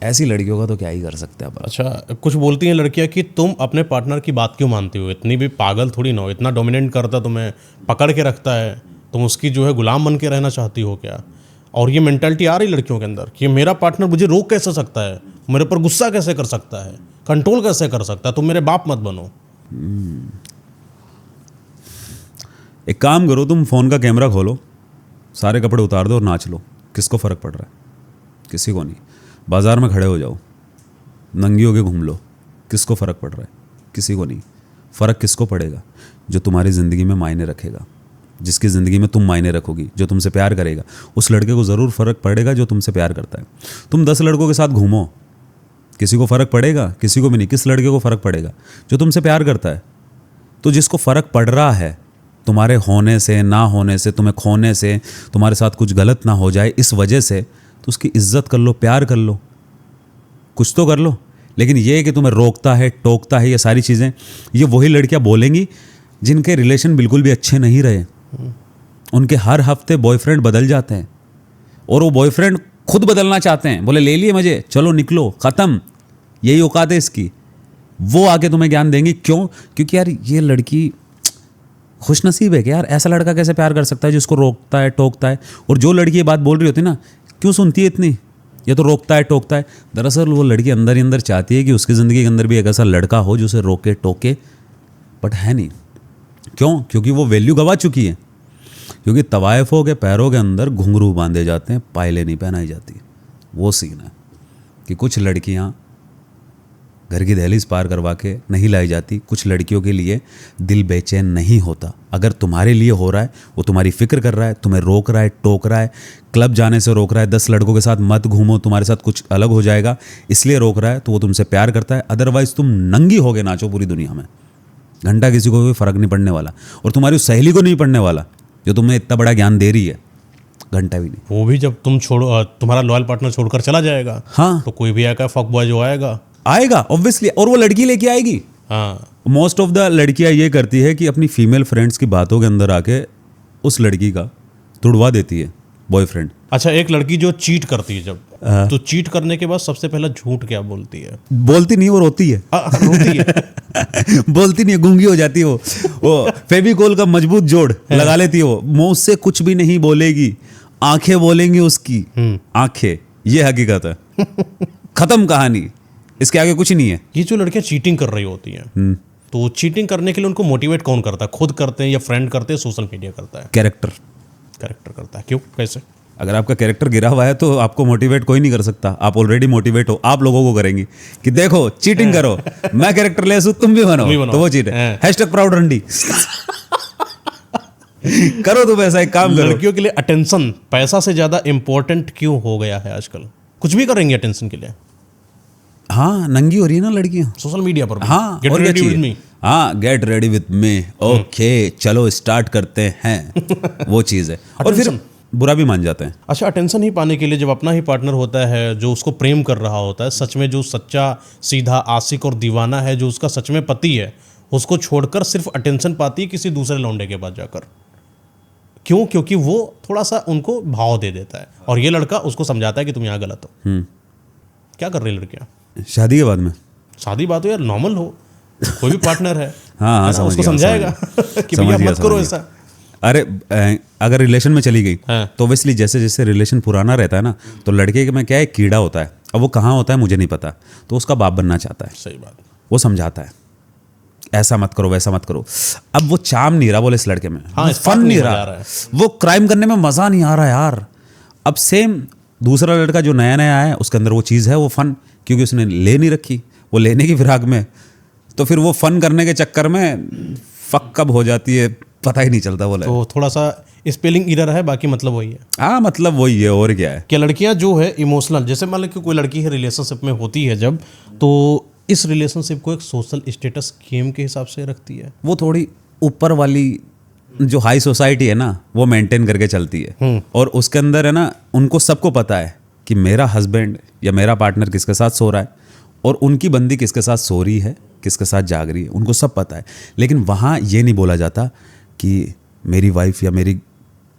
ऐसी लड़कियों का तो क्या ही कर सकते हैं आप। अच्छा, कुछ बोलती हैं लड़कियां कि तुम अपने पार्टनर की बात क्यों मानती हो, इतनी भी पागल थोड़ी ना हो, इतना डोमिनेट करता, तुम्हें पकड़ के रखता है, तुम उसकी जो है गुलाम बन के रहना चाहती हो क्या? और ये मेंटालिटी आ रही लड़कियों के अंदर कि मेरा पार्टनर मुझे रोक कैसे सकता है, मेरे पर गुस्सा कैसे कर सकता है, कंट्रोल कैसे कर सकता है, तुम मेरे बाप मत बनो। एक काम करो, तुम फ़ोन का कैमरा खोलो, सारे कपड़े उतार दो और नाच लो। किसको फ़र्क पड़ रहा है? किसी को नहीं। बाज़ार में खड़े हो जाओ, नंगी होके घूम लो, किसको फ़र्क पड़ रहा है? किसी को नहीं। फ़र्क किसको पड़ेगा? जो तुम्हारी ज़िंदगी में मायने रखेगा, जिसकी ज़िंदगी में तुम मायने रखोगी, जो तुमसे प्यार करेगा, उस लड़के को ज़रूर फ़र्क पड़ेगा जो तुमसे प्यार करता है। तुम 10 लड़कों के साथ घूमो, किसी को फ़र्क पड़ेगा? किसी को भी नहीं। किस लड़के को फ़र्क पड़ेगा? जो तुमसे प्यार करता है। तो जिसको फ़र्क पड़ रहा है तुम्हारे होने से, ना होने से, तुम्हें खोने से, तुम्हारे साथ कुछ गलत ना हो जाए इस वजह से, तो उसकी इज्जत कर लो, प्यार कर लो, कुछ तो कर लो। लेकिन ये कि तुम्हें रोकता है, टोकता है, ये सारी चीज़ें, ये वही लड़कियां बोलेंगी जिनके रिलेशन बिल्कुल भी अच्छे नहीं रहे। उनके हर हफ्ते बॉयफ्रेंड बदल जाते हैं और वो बॉयफ्रेंड खुद बदलना चाहते हैं। बोले ले लिए मुझे, चलो निकलो, ख़त्म, यही औकात है इसकी। वो आके तुम्हें ज्ञान देंगी। क्यों? क्योंकि यार ये लड़की खुश नसीब है कि यार ऐसा लड़का कैसे प्यार कर सकता है जिसको रोकता है, टोकता है। और जो लड़की ये बात बोल रही होती है ना, क्यों सुनती है इतनी, ये तो रोकता है, टोकता है। दरअसल वो लड़की अंदर ही अंदर चाहती है कि उसकी ज़िंदगी के अंदर भी एक ऐसा लड़का हो जो उसे रोके, टोके, बट है नहीं। क्यों? क्योंकि वो वैल्यू गवा चुकी है। क्योंकि तवायफ़ों के पैरों के अंदर घुंघरू बांधे जाते हैं, पायलें नहीं पहनाई जाती। वो सीन है कि कुछ लड़कियां घर की दहलीज पार करवा के नहीं लाई जाती। कुछ लड़कियों के लिए दिल बेचैन नहीं होता। अगर तुम्हारे लिए हो रहा है, वो तुम्हारी फिक्र कर रहा है, तुम्हें रोक रहा है, टोक रहा है, क्लब जाने से रोक रहा है, 10 लड़कों के साथ मत घूमो, तुम्हारे साथ कुछ अलग हो जाएगा इसलिए रोक रहा है, तो वो तुमसे प्यार करता है। अदरवाइज़ तुम नंगी होगे नाचो पूरी दुनिया में, घंटा किसी को भी फ़र्क नहीं पड़ने वाला। और तुम्हारी उस सहेली को नहीं पड़ने वाला जो तुम्हें इतना बड़ा ज्ञान दे रही है, घंटा भी नहीं। वो भी जब तुम छोड़ो, तुम्हारा लॉयल पार्टनर छोड़कर चला जाएगा, हाँ, तो कोई भी आएगा फक बॉय जो आएगा ऑब्वियसली, और वो लड़की लेके आएगी। हाँ, मोस्ट ऑफ द लड़कियां ये करती है कि अपनी फीमेल फ्रेंड्स की बातों के अंदर आके उस लड़की का तुड़वा देती है बॉयफ्रेंड। अच्छा, एक लड़की जो चीट करती है जब, तो चीट करने के बाद सबसे पहला झूठ क्या बोलती है? बोलती नहीं, वो रोती है। रोती है। बोलती नहीं, गूंगी हो जाती है वो फेविकोल का मजबूत जोड़ लगा लेती है वो। मुंह से कुछ भी नहीं बोलेगी, आंखें बोलेंगी उसकी, आंखें। ये हकीकत है। खत्म कहानी, इसके आगे कुछ नहीं है। ये जो लड़कियां चीटिंग कर रही होती हैं, तो चीटिंग करने के लिए उनको मोटिवेट कौन करता है? खुद करते हैं या फ्रेंड करते हैं, सोशल मीडिया करता है? कैरेक्टर करता है। क्यों, कैसे? अगर आपका कैरेक्टर गिरा हुआ है तो आपको मोटिवेट कोई नहीं कर सकता। आप ऑलरेडी मोटिवेट हो, आप लोगों को करेंगी कि देखो चीटिंग करो, मैं कैरेक्टर लेस हूं, तुम भी बनो, तो वो चीट है। हैशटैग प्राउड रंडी। करो तुम ऐसा एक काम करो। लड़कियों के लिए अटेंशन पैसा से ज्यादा इंपॉर्टेंट क्यों हो गया है आजकल? कुछ भी करेंगे अटेंशन के लिए। हाँ, नंगी हो रही है ना लड़कियां सोशल मीडिया पर भी। हाँ, गेट और क्या रेडी विद चाहिए? मी। हाँ, get ready with me, okay चलो स्टार्ट करते हैं। वो चीज़ है। और फिर बुरा भी मान जाते हैं। अच्छा, अटेंशन ही पाने के लिए जब अपना ही पार्टनर होता है जो उसको प्रेम कर रहा होता है, सच में जो सच्चा सीधा आशिक और दीवाना है, जो उसका सच में पति है, उसको छोड़कर सिर्फ अटेंशन पाती है किसी दूसरे लौंडे के पास जाकर। क्यों? क्योंकि वो थोड़ा सा उनको भाव दे देता है और ये लड़का उसको समझाता है कि तुम यहाँ गलत हो। क्या कर रही लड़कियाँ शादी के बाद में? शादी बात हो यार, नॉर्मल हो, कोई भी पार्टनर है, हाँ, समझ उसको गया, समझाएगा कि भैया मत करो ऐसा। अरे अगर रिलेशन में चली गई हाँ। तो ऑब्वियसली जैसे जैसे रिलेशन पुराना रहता है ना, तो लड़के में क्या है, कीड़ा होता है। अब वो कहाँ होता है मुझे नहीं पता, तो उसका बाप बनना चाहता है। सही बात। वो समझाता है ऐसा मत करो, वैसा मत करो। अब वो चाम नहीं रहा बोले इस लड़के में, हाँ, फन नहीं रहा, वो क्राइम करने में मज़ा नहीं आ रहा यार। अब सेम दूसरा लड़का जो नया नया आया, उसके अंदर वो चीज़ है, वो फन, क्योंकि उसने ले नहीं रखी, वो लेने की फिराक में, तो फिर वो फन करने के चक्कर में फक कब हो जाती है पता ही नहीं चलता। बोला तो थोड़ा सा स्पेलिंग एरर है, बाकी मतलब वही है। हाँ, मतलब वही है, और क्या है। क्या लड़कियां जो है इमोशनल, जैसे मान लो कि कोई लड़की है रिलेशनशिप में होती है जब, तो इस रिलेशनशिप को एक सोशल स्टेटस गेम के हिसाब से रखती है। वो थोड़ी ऊपर वाली जो हाई सोसाइटी है ना, वो मेंटेन करके चलती है। और उसके अंदर है ना, उनको सबको पता है कि मेरा हस्बैंड या मेरा पार्टनर किसके साथ सो रहा है और उनकी बंदी किसके साथ सो रही है, किसके साथ जाग रही है, उनको सब पता है। लेकिन वहाँ ये नहीं बोला जाता कि मेरी वाइफ या मेरी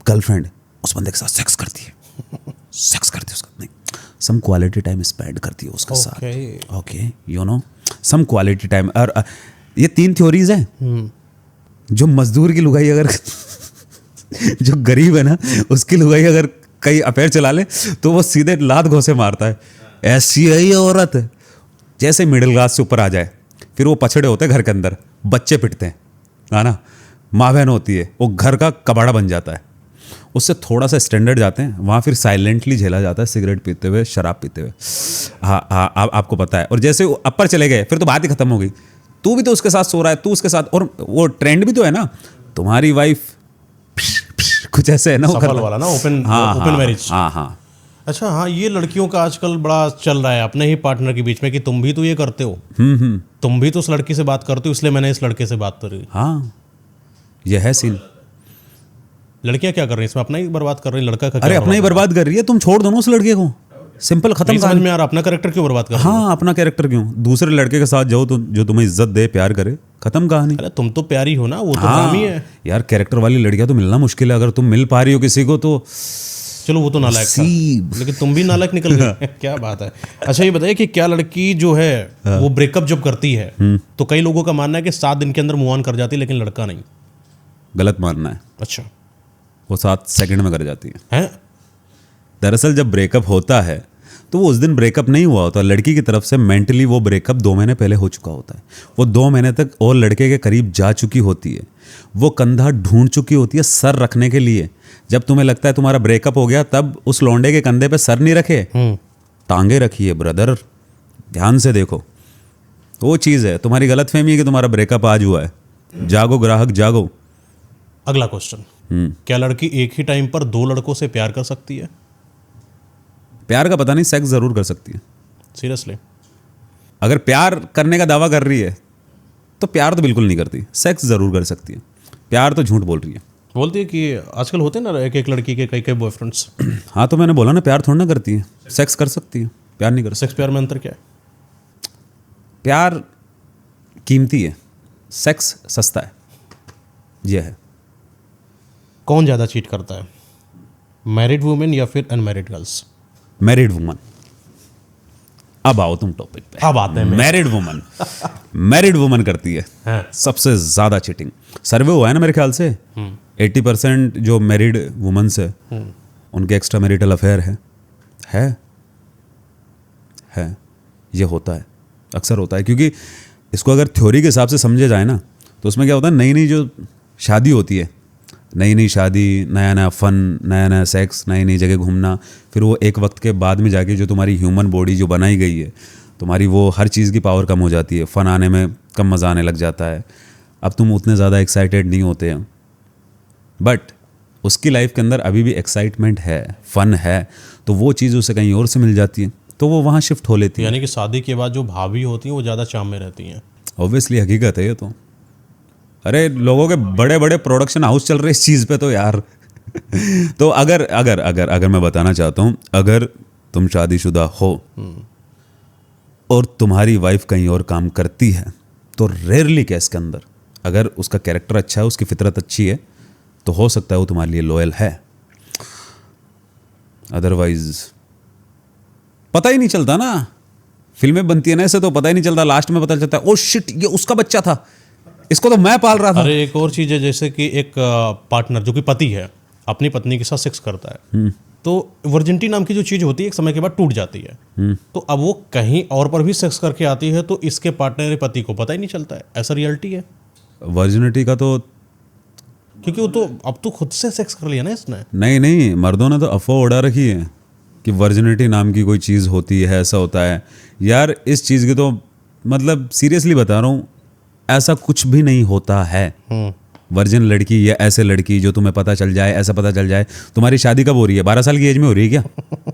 गर्लफ्रेंड उस बंदे के साथ सेक्स करती है, सेक्स करती है उसका, नहीं, सम क्वालिटी टाइम स्पेंड करती है उसके साथ। Okay, you know, some quality time. और ये 3 थ्योरीज हैं। जो मजदूर की लुगाई अगर जो गरीब है ना, उसकी लुगाई अगर कहीं अफेयर चला ले तो वो सीधे लात घोंसे मारता है, ऐसी है ये औरत। जैसे मिडिल क्लास से ऊपर आ जाए, फिर वो पछड़े होते हैं घर के अंदर, बच्चे पिटते हैं, है ना, माँ बहन होती है, वो घर का कबाड़ा बन जाता है। उससे थोड़ा सा स्टैंडर्ड जाते हैं, वहाँ फिर साइलेंटली झेला जाता है, सिगरेट पीते हुए, शराब पीते हुए। हाँ हाँ, आपको पता है। और जैसे वो अपर चले गए फिर तो बात ही खत्म हो गई। तू भी तो उसके साथ सो रहा है, तू उसके साथ, और वो ट्रेंड भी तो है ना, तुम्हारी वाइफ कुछ ऐसे है ना, वो सफल वाला ना, ओपन मैरिज। हाँ हाँ, अच्छा हाँ, ये लड़कियों का आजकल बड़ा चल रहा है अपने ही पार्टनर के बीच में कि तुम भी तो ये करते हो, तुम भी तो उस लड़की से बात करते हो, इसलिए मैंने इस लड़के से बात करी। हाँ, यह है सीन। लड़कियां क्या कर रही हैं इसमें? अपना ही बर्बाद कर रही है, लड़का का अरे क्या अपना ही बर्बाद कर रही है, तुम छोड़ दो ना उस लड़के को, सिंपल, खत्म नहीं समझ कहानी। में आ रहा, अपना कैरेक्टर क्यों बर्बाद कर रही है? हाँ, अपना कैरेक्टर क्यों, दूसरे लड़के के साथ जाओ तो जो तुम्हें इज्जत दे, प्यार करे, खत्म कहानी। अरे तुम तो प्यारी हो ना, वो तो हाँ काम ही है। यार, कैरेक्टर वाली लड़कियां तो मिलना मुश्किल है, अगर तुम मिल पा रही हो किसी को तो चलो वो तो नालायक था, लेकिन तुम भी नालायक निकल गए। क्या बात है। अच्छा ये बताइए कि क्या लड़की जो है वो ब्रेकअप जब करती है तो कई लोगों का मानना है कि 7 दिन के अंदर मूव ऑन कर जाती है, लेकिन लड़का नहीं। गलत मानना है, अच्छा वो 7 सेकंड में कर जाती है। है? दरअसल जब ब्रेकअप होता है तो वो उस दिन ब्रेकअप नहीं हुआ होता, लड़की की तरफ से मेंटली वो ब्रेकअप 2 महीने पहले हो चुका होता है। वो 2 महीने तक और लड़के के करीब जा चुकी होती है, वो कंधा ढूंढ चुकी होती है सर रखने के लिए। जब तुम्हें लगता है तुम्हारा ब्रेकअप हो गया, तब उस लौंडे के कंधे पे सर नहीं रखे, टांगे रखी है ब्रदर, ध्यान से देखो। वो चीज़ है, तुम्हारी गलतफहमी है कि तुम्हारा ब्रेकअप आज हुआ है। जागो ग्राहक जागो। अगला क्वेश्चन, क्या लड़की एक ही टाइम पर 2 लड़कों से प्यार कर सकती है? प्यार का पता नहीं, सेक्स जरूर कर सकती है। सीरियसली? अगर प्यार करने का दावा कर रही है तो प्यार तो बिल्कुल नहीं करती, सेक्स जरूर कर सकती है, प्यार तो झूठ बोल रही है। बोलती है कि आजकल होते हैं ना एक एक लड़की के कई कई बॉयफ्रेंड्स। हाँ, तो मैंने बोला ना, प्यार थोड़ा ना करती है, सेक्स कर सकती है, प्यार नहीं कर सकती। सेक्स प्यार में अंतर क्या है? प्यार कीमती है, सेक्स सस्ता है, यह है। कौन ज़्यादा चीट करता है, मैरिड वुमेन या फिर अनमैरिड गर्ल्स? Married woman. अब आओ तुम टॉपिक पे। अब आते हैं मैरिड वुमन। मैरिड वुमन करती है हाँ। सबसे ज्यादा चीटिंग। सर्वे हुआ है ना मेरे ख्याल से, 80% जो मैरिड वुमन्स है उनके एक्स्ट्रा मैरिटल अफेयर है। ये होता है, अक्सर होता है, क्योंकि इसको अगर थ्योरी के हिसाब से समझे जाए ना तो उसमें क्या होता है, नई नई जो शादी होती है, नई नई शादी, नया नया फन, नया नया सेक्स, नई नई जगह घूमना, फिर वो एक वक्त के बाद में जाके जो तुम्हारी ह्यूमन बॉडी जो बनाई गई है तुम्हारी, वो हर चीज़ की पावर कम हो जाती है, फ़न आने में कम मज़ा आने लग जाता है, अब तुम उतने ज़्यादा एक्साइटेड नहीं होते हैं। बट उसकी लाइफ के अंदर अभी भी एक्साइटमेंट है, फ़न है, तो वो चीज़ उसे कहीं और से मिल जाती है, तो वो वहाँ शिफ्ट हो लेती है। यानी कि शादी के बाद जो भाभी होती हैं वो ज़्यादा चाम में रहती हैं। ऑब्वियसली हकीकत है ये तो। अरे लोगों के बड़े बड़े प्रोडक्शन हाउस चल रहे इस चीज़ पे तो यार। तो अगर अगर अगर अगर मैं बताना चाहता हूँ, अगर तुम शादीशुदा हो और तुम्हारी वाइफ कहीं और काम करती है तो रेयरली केस के अंदर अगर उसका कैरेक्टर अच्छा है, उसकी फितरत अच्छी है, तो हो सकता है वो तुम्हारे लिए लॉयल है। अदरवाइज पता ही नहीं चलता ना, फिल्में बनती है ना ऐसे, तो पता ही नहीं चलता, लास्ट में पता चलता है ओ शिट ये उसका बच्चा था, इसको तो मैं पाल रहा था। अरे एक और चीज़ है, जैसे कि एक पार्टनर जो कि पति है अपनी पत्नी के साथ सेक्स करता है, तो वर्जिनिटी नाम की जो चीज़ होती है एक समय के बाद टूट जाती है, तो अब वो कहीं और पर भी सेक्स करके आती है तो इसके पार्टनर या पति को पता ही नहीं चलता है। ऐसा रियलिटी है? वर्जिनिटी का तो क्योंकि वो तो अब तो खुद से सेक्स कर लिया ना इसने। नहीं, मर्दों ने तो अफवाह उड़ा रखी है कि वर्जिनिटी नाम की कोई चीज़ होती है, ऐसा होता है। यार इस चीज़ की तो मतलब सीरियसली बता रहा हूँ, ऐसा कुछ भी नहीं होता है। वर्जिन लड़की या ऐसे लड़की जो तुम्हें पता चल जाए, ऐसा पता चल जाए, तुम्हारी शादी कब हो रही है? 12 साल की एज में हो रही है क्या?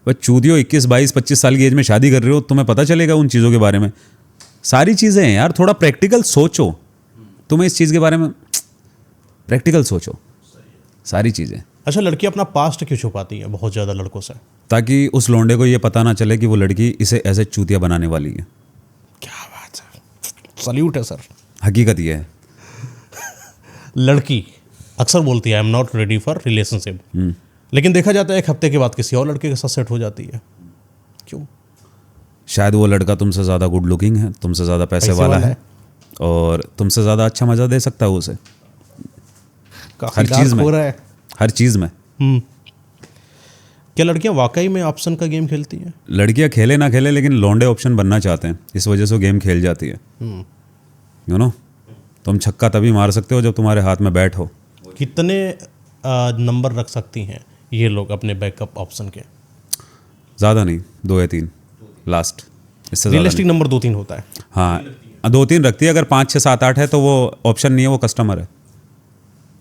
बस चूतियो 21, 22, 25 साल की एज में शादी कर रहे हो, तुम्हें पता चलेगा उन चीज़ों के बारे में? सारी चीज़ें हैं यार, थोड़ा प्रैक्टिकल सोचो, तुम्हें इस चीज़ के बारे में प्रैक्टिकल सोचो, सारी चीज़ें। अच्छा, लड़की अपना पास्ट क्यों छुपाती है बहुत ज़्यादा लड़कों से? ताकि उस लौंडे को ये पता ना चले कि वो लड़की इसे ऐसे चूतिया बनाने वाली है। क्या बात है, सल्यूट है सर। हकीकत ये है। लड़की अक्सर बोलती है I am not ready for relationship, लेकिन देखा जाता है एक हफ्ते के बाद किसी और लड़के के साथ सेट हो जाती है। क्यों? शायद वो लड़का तुमसे ज़्यादा गुड लुकिंग है, तुमसे ज़्यादा पैसे वाला है और तुमसे ज़्यादा अच्छा मज़ा दे सकता है उसे हर चीज़ में, हर चीज़ में। क्या लड़कियां वाकई में ऑप्शन का गेम खेलती हैं? लड़कियां खेले ना खेले लेकिन लौंडे ऑप्शन बनना चाहते हैं, इस वजह से वो गेम खेल जाती है। यू नो, तुम छक्का तभी मार सकते हो जब तुम्हारे हाथ में बैट हो। कितने नंबर रख सकती हैं ये लोग अपने बैकअप ऑप्शन के? ज़्यादा नहीं, 2 या 3 लास्ट, इससे ज़्यादा रियलिस्टिक नंबर 2-3 होता है। हाँ 2-3 रखती है। अगर 5 6 7 8 है तो वो ऑप्शन नहीं है, वो कस्टमर है।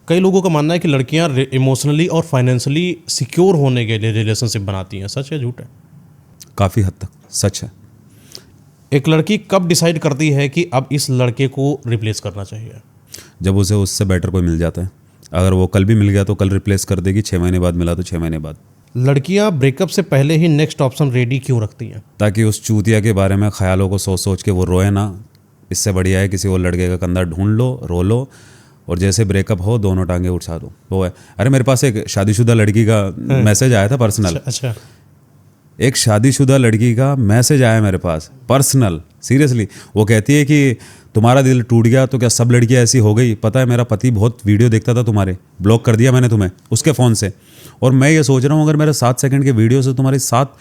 कई लोगों का मानना है कि लड़कियां इमोशनली और फाइनेंशियली सिक्योर होने के लिए रिलेशनशिप बनाती हैं, सच है झूठ है? काफ़ी हद तक सच है। एक लड़की कब डिसाइड करती है कि अब इस लड़के को रिप्लेस करना चाहिए? जब उसे उससे बेटर कोई मिल जाता है। अगर वो कल भी मिल गया तो कल रिप्लेस कर देगी, 6 महीने बाद मिला तो 6 महीने बाद। लड़कियां ब्रेकअप से पहले ही नेक्स्ट ऑप्शन रेडी क्यों रखती हैं? ताकि उस चूतिया के बारे में ख्यालों को सोच सोच के वो रोए ना। इससे बढ़िया है किसी और लड़के का कंधा ढूंढ लो, रो लो, और जैसे ब्रेकअप हो दोनों टांगे उठा दो, वो है। अरे मेरे पास एक शादीशुदा लड़की का मैसेज आया था पर्सनल। अच्छा, एक शादीशुदा लड़की का मैसेज आया मेरे पास पर्सनल, सीरियसली। वो कहती है कि तुम्हारा दिल टूट गया तो क्या सब लड़कियां ऐसी हो गई? पता है मेरा पति बहुत वीडियो देखता था तुम्हारे, ब्लॉक कर दिया मैंने तुम्हें उसके फ़ोन से, और मैं ये सोच रहा हूँ अगर मेरे 7 सेकंड के वीडियो से तुम्हारी 7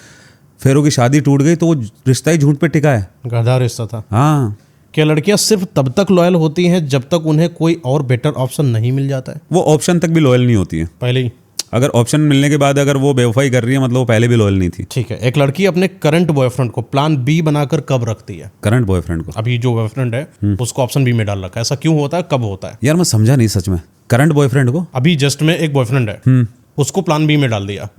फेरों की शादी टूट गई तो वो रिश्ता ही झूठ पे टिका है। गधा रिश्ता था। हाँ, क्या लड़कियां सिर्फ तब तक लॉयल होती हैं जब तक उन्हें कोई और बेटर ऑप्शन नहीं मिल जाता है? वो ऑप्शन तक भी लॉयल नहीं होती है। पहले ही? अगर ऑप्शन मिलने के बाद अगर वो बेवफाई कर रही है मतलब वो पहले भी लॉयल नहीं थी। ठीक है, एक लड़की अपने करंट बॉयफ्रेंड को प्लान बी बनाकर कब रखती है? करंट बॉयफ्रेंड को? अभी जो बॉयफ्रेंड है उसको ऑप्शन बी में डाल रखा है, ऐसा क्यों होता है, कब होता है? यार मैं समझा नहीं सच में। करंट बॉयफ्रेंड को अभी जस्ट में एक बॉयफ्रेंड है, उसको प्लान बी में डाल दिया,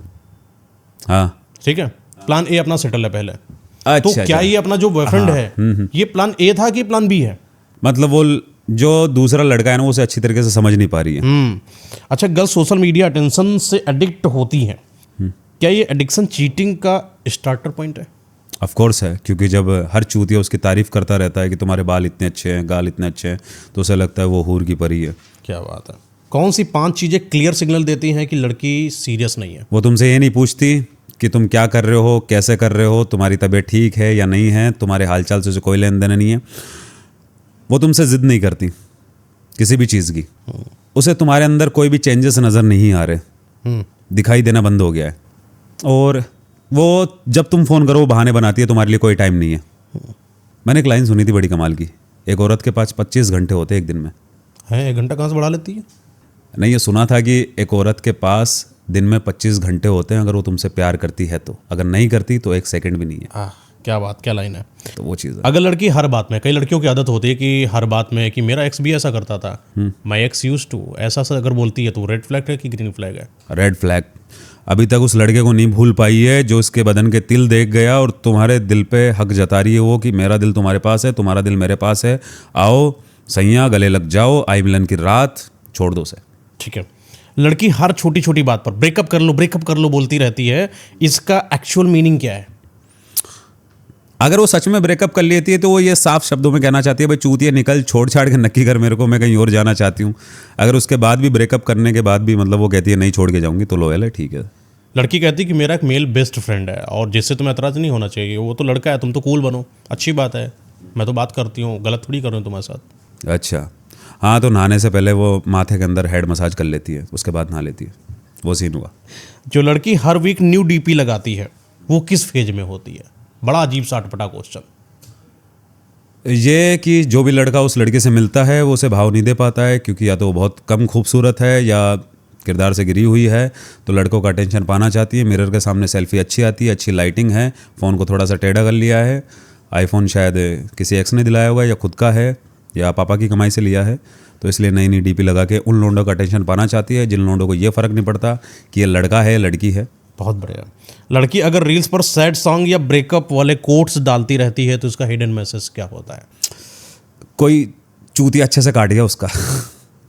हाँ ठीक है, प्लान ए अपना सेटल है पहले। अच्छा, तो क्या ये अपना जो बॉयफ्रेंड है ये प्लान ए था कि प्लान बी है? मतलब वो जो दूसरा लड़का है ना वो उसे अच्छी तरीके से समझ नहीं पा रही है। अच्छा, गर्ल सोशल मीडिया अटेंशन से एडिक्ट होती हैं, क्या ये एडिक्शन चीटिंग का स्टार्टर पॉइंट है? ऑफ कोर्स है, क्योंकि जब हर चूतिया उसकी तारीफ करता रहता है कि तुम्हारे बाल इतने अच्छे हैं, गाल इतने अच्छे हैं, तो उसे लगता है वो हूर की परी है। क्या बात है। कौन सी 5 चीजें क्लियर सिग्नल देती हैं कि लड़की सीरियस नहीं है? वो तुमसे ये नहीं पूछती कि तुम क्या कर रहे हो, कैसे कर रहे हो, तुम्हारी तबीयत ठीक है या नहीं है, तुम्हारे हालचाल से उसे कोई लेन देन नहीं है। वो तुमसे जिद नहीं करती किसी भी चीज़ की। उसे तुम्हारे अंदर कोई भी चेंजेस नज़र नहीं आ रहे, दिखाई देना बंद हो गया है। और वो जब तुम फ़ोन करो वो बहाने बनाती है, तुम्हारे लिए कोई टाइम नहीं है। मैंने एक लाइन सुनी थी बड़ी कमाल की, एक औरत के पास 25 घंटे होते हैं एक दिन में। है 1 घंटा कहाँ से बढ़ा लेती है? नहीं, ये सुना था कि एक औरत के पास दिन में 25 घंटे होते हैं अगर वो तुमसे प्यार करती है तो। अगर नहीं करती तो 1 सेकंड भी नहीं है। क्या बात, क्या लाइन है। तो वो चीज़ है। अगर लड़की हर बात में, कई लड़कियों की आदत होती है कि हर बात में कि मेरा एक्स भी ऐसा करता था, माय एक्स यूज्ड टू, ऐसा सा अगर बोलती है तो रेड फ्लैग है कि ग्रीन फ्लैग है? Red flag. अभी तक उस लड़के को नहीं भूल पाई है जो उसके बदन के तिल देख गया और तुम्हारे दिल पे हक जता रही है वो कि मेरा दिल तुम्हारे पास है, तुम्हारा दिल मेरे पास है, आओ सैया गले लग जाओ, आई मिलन की रात, छोड़ दो उसे। ठीक है, लड़की हर छोटी छोटी बात पर ब्रेकअप कर लो बोलती रहती है, इसका एक्चुअल मीनिंग क्या है? अगर वो सच में ब्रेकअप कर लेती है तो वो ये साफ शब्दों में कहना चाहती है भाई चूतिया निकल, छोड़ छाड़ के नक्की कर मेरे को, मैं कहीं और जाना चाहती हूँ। अगर उसके बाद भी ब्रेकअप करने के बाद भी मतलब वो कहती है नहीं छोड़ के जाऊंगी तो लॉयल है, ठीक है। लड़की कहती है कि मेरा एक मेल बेस्ट फ्रेंड है और जिससे तुम्हें एतराज़ नहीं होना चाहिए, वो तो लड़का है, तुम तो कूल बनो, अच्छी बात है, मैं तो बात करती हूँ, गलत थोड़ी कर रही हूँ तुम्हारे साथ। अच्छा हाँ, तो नहाने से पहले वो माथे के अंदर हेड मसाज कर लेती है, उसके बाद नहा लेती है, वो सीन हुआ। जो लड़की हर वीक न्यू डीपी लगाती है वो किस फेज में होती है? बड़ा अजीब सा अटपटा क्वेश्चन। ये कि जो भी लड़का उस लड़के से मिलता है वो उसे भाव नहीं दे पाता है, क्योंकि या तो वो बहुत कम खूबसूरत है या किरदार से गिरी हुई है, तो लड़कों का अटेंशन पाना चाहती है। मिरर के सामने सेल्फी अच्छी आती है, अच्छी लाइटिंग है, फ़ोन को थोड़ा सा टेढ़ा कर लिया है, आईफोन शायद किसी एक्स ने दिलाया होगा या खुद का है या पापा की कमाई से लिया है, तो इसलिए नई नई डीपी लगा के उन लोगों का अटेंशन पाना चाहती है जिन लोगों को ये फ़र्क नहीं पड़ता कि ये लड़का है लड़की है। बहुत बढ़िया। लड़की अगर रील्स पर सैड सॉन्ग या ब्रेकअप वाले कोट्स डालती रहती है तो उसका हिडन मैसेज क्या होता है? कोई चूतिया अच्छे से काट गया उसका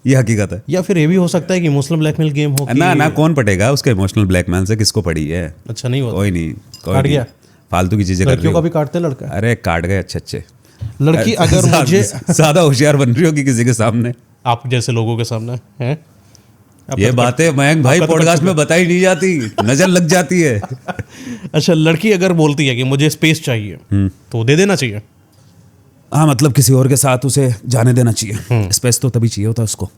ये हकीकत है। या फिर ये भी हो सकता है कि इमोशनल ब्लैकमेल गेम हो कि... ना कौन पटेगा उसके इमोशनल ब्लैकमेल से, किसको पड़ी है? अच्छा नहीं होता, कोई नहीं, काट गया, फालतू की चीजें कर रही लड़कियों हो। का भी काटते लड़का। अरे काट गए अच्छे। लड़की अगर मुझे ज्यादा होशियार बन रही होगी किसी के सामने, आप जैसे लोगों के सामने हैं, ये बातें मयंक भाई पॉडकास्ट में बताई नहीं जाती, नजर लग जाती है। अच्छा, लड़की अगर बोलती है कि मुझे स्पेस चाहिए तो दे देना चाहिए? हाँ, मतलब किसी और के साथ उसे जाने देना चाहिए, स्पेस तो तभी चाहिए होता है उसको।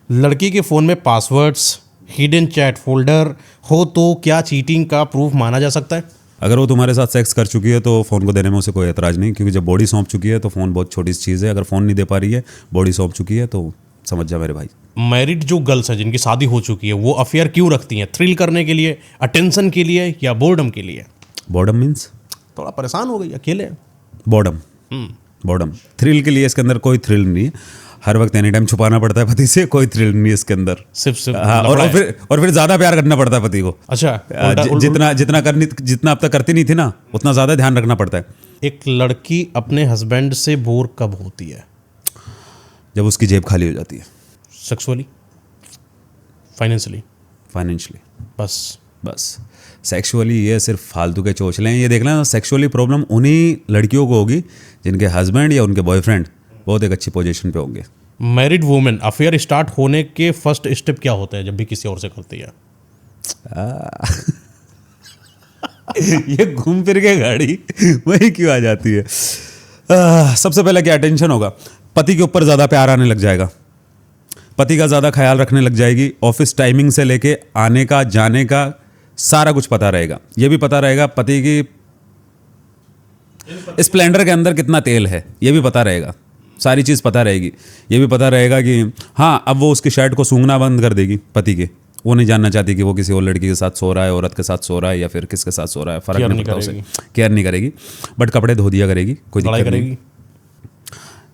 लड़की के फ़ोन में पासवर्ड्स, हिडन चैट फोल्डर हो तो क्या चीटिंग का प्रूफ माना जा सकता है? अगर वो तुम्हारे साथ सेक्स कर चुकी है तो फ़ोन को देने में उसे कोई एतराज़ नहीं, क्योंकि जब बॉडी सौंप चुकी है तो फ़ोन बहुत छोटी सी चीज़ है। अगर फ़ोन नहीं दे पा रही है, बॉडी सौंप चुकी है, तो समझ जा मेरे भाई। मैरिड जो गर्ल्स हैं जिनकी शादी हो चुकी है वो अफेयर क्यों रखती हैं? थ्रिल करने के लिए, अटेंशन के लिए, या बोर्डम के लिए? बॉडम मीन्स थोड़ा परेशान हो गई, अकेले। Boredom, boredom. थ्रिल के लिए इसके अंदर कोई थ्रिल नहीं है। हर वक्त एनी टाइम छुपाना पड़ता है पति से, कोई थ्रिल नहीं है इसके अंदर। सिर्फ हाँ, और फिर ज़्यादा प्यार करना पड़ता है पति को। अच्छा, जितना अब तक करती नहीं थी ना, उतना ज़्यादा ध्यान रखना पड़ता है। एक लड़की अपने हस्बैंड से बोर कब होती है? जब उसकी जेब खाली हो जाती है। Sexually, financially? फाइनेंशियली। बस सेक्सुअली ये सिर्फ फालतू के चोचले हैं। ये देख लेना, सेक्सुअली प्रॉब्लम उन्हीं लड़कियों को होगी जिनके हस्बैंड या उनके बॉयफ्रेंड बहुत एक अच्छी पोजीशन पे होंगे। मैरिड वुमेन अफेयर स्टार्ट होने के फर्स्ट स्टेप क्या होता है जब भी किसी और से करती है? ये घूम फिर के गाड़ी वही क्यों आ जाती है? सबसे पहले क्या टेंशन होगा? पति के ऊपर ज़्यादा प्यार आने लग जाएगा, पति का ज़्यादा ख्याल रखने लग जाएगी। ऑफिस टाइमिंग से लेके आने का, जाने का सारा कुछ पता रहेगा। ये भी पता रहेगा पति की स्प्लेंडर के अंदर कितना तेल है, ये भी पता रहेगा। सारी चीज़ पता रहेगी। ये भी पता रहेगा कि हाँ, अब वो उसकी शर्ट को सूंघना बंद कर देगी पति के। वो नहीं जानना चाहती कि वो किसी और लड़की के साथ सो रहा है, औरत के साथ सो रहा है, या फिर किसके साथ सो रहा है, फर्क नहीं पड़ता उसे। केयर नहीं करेगी, बट कपड़े धो दिया करेगी, कोई लड़ाई दिक्कत करेगी?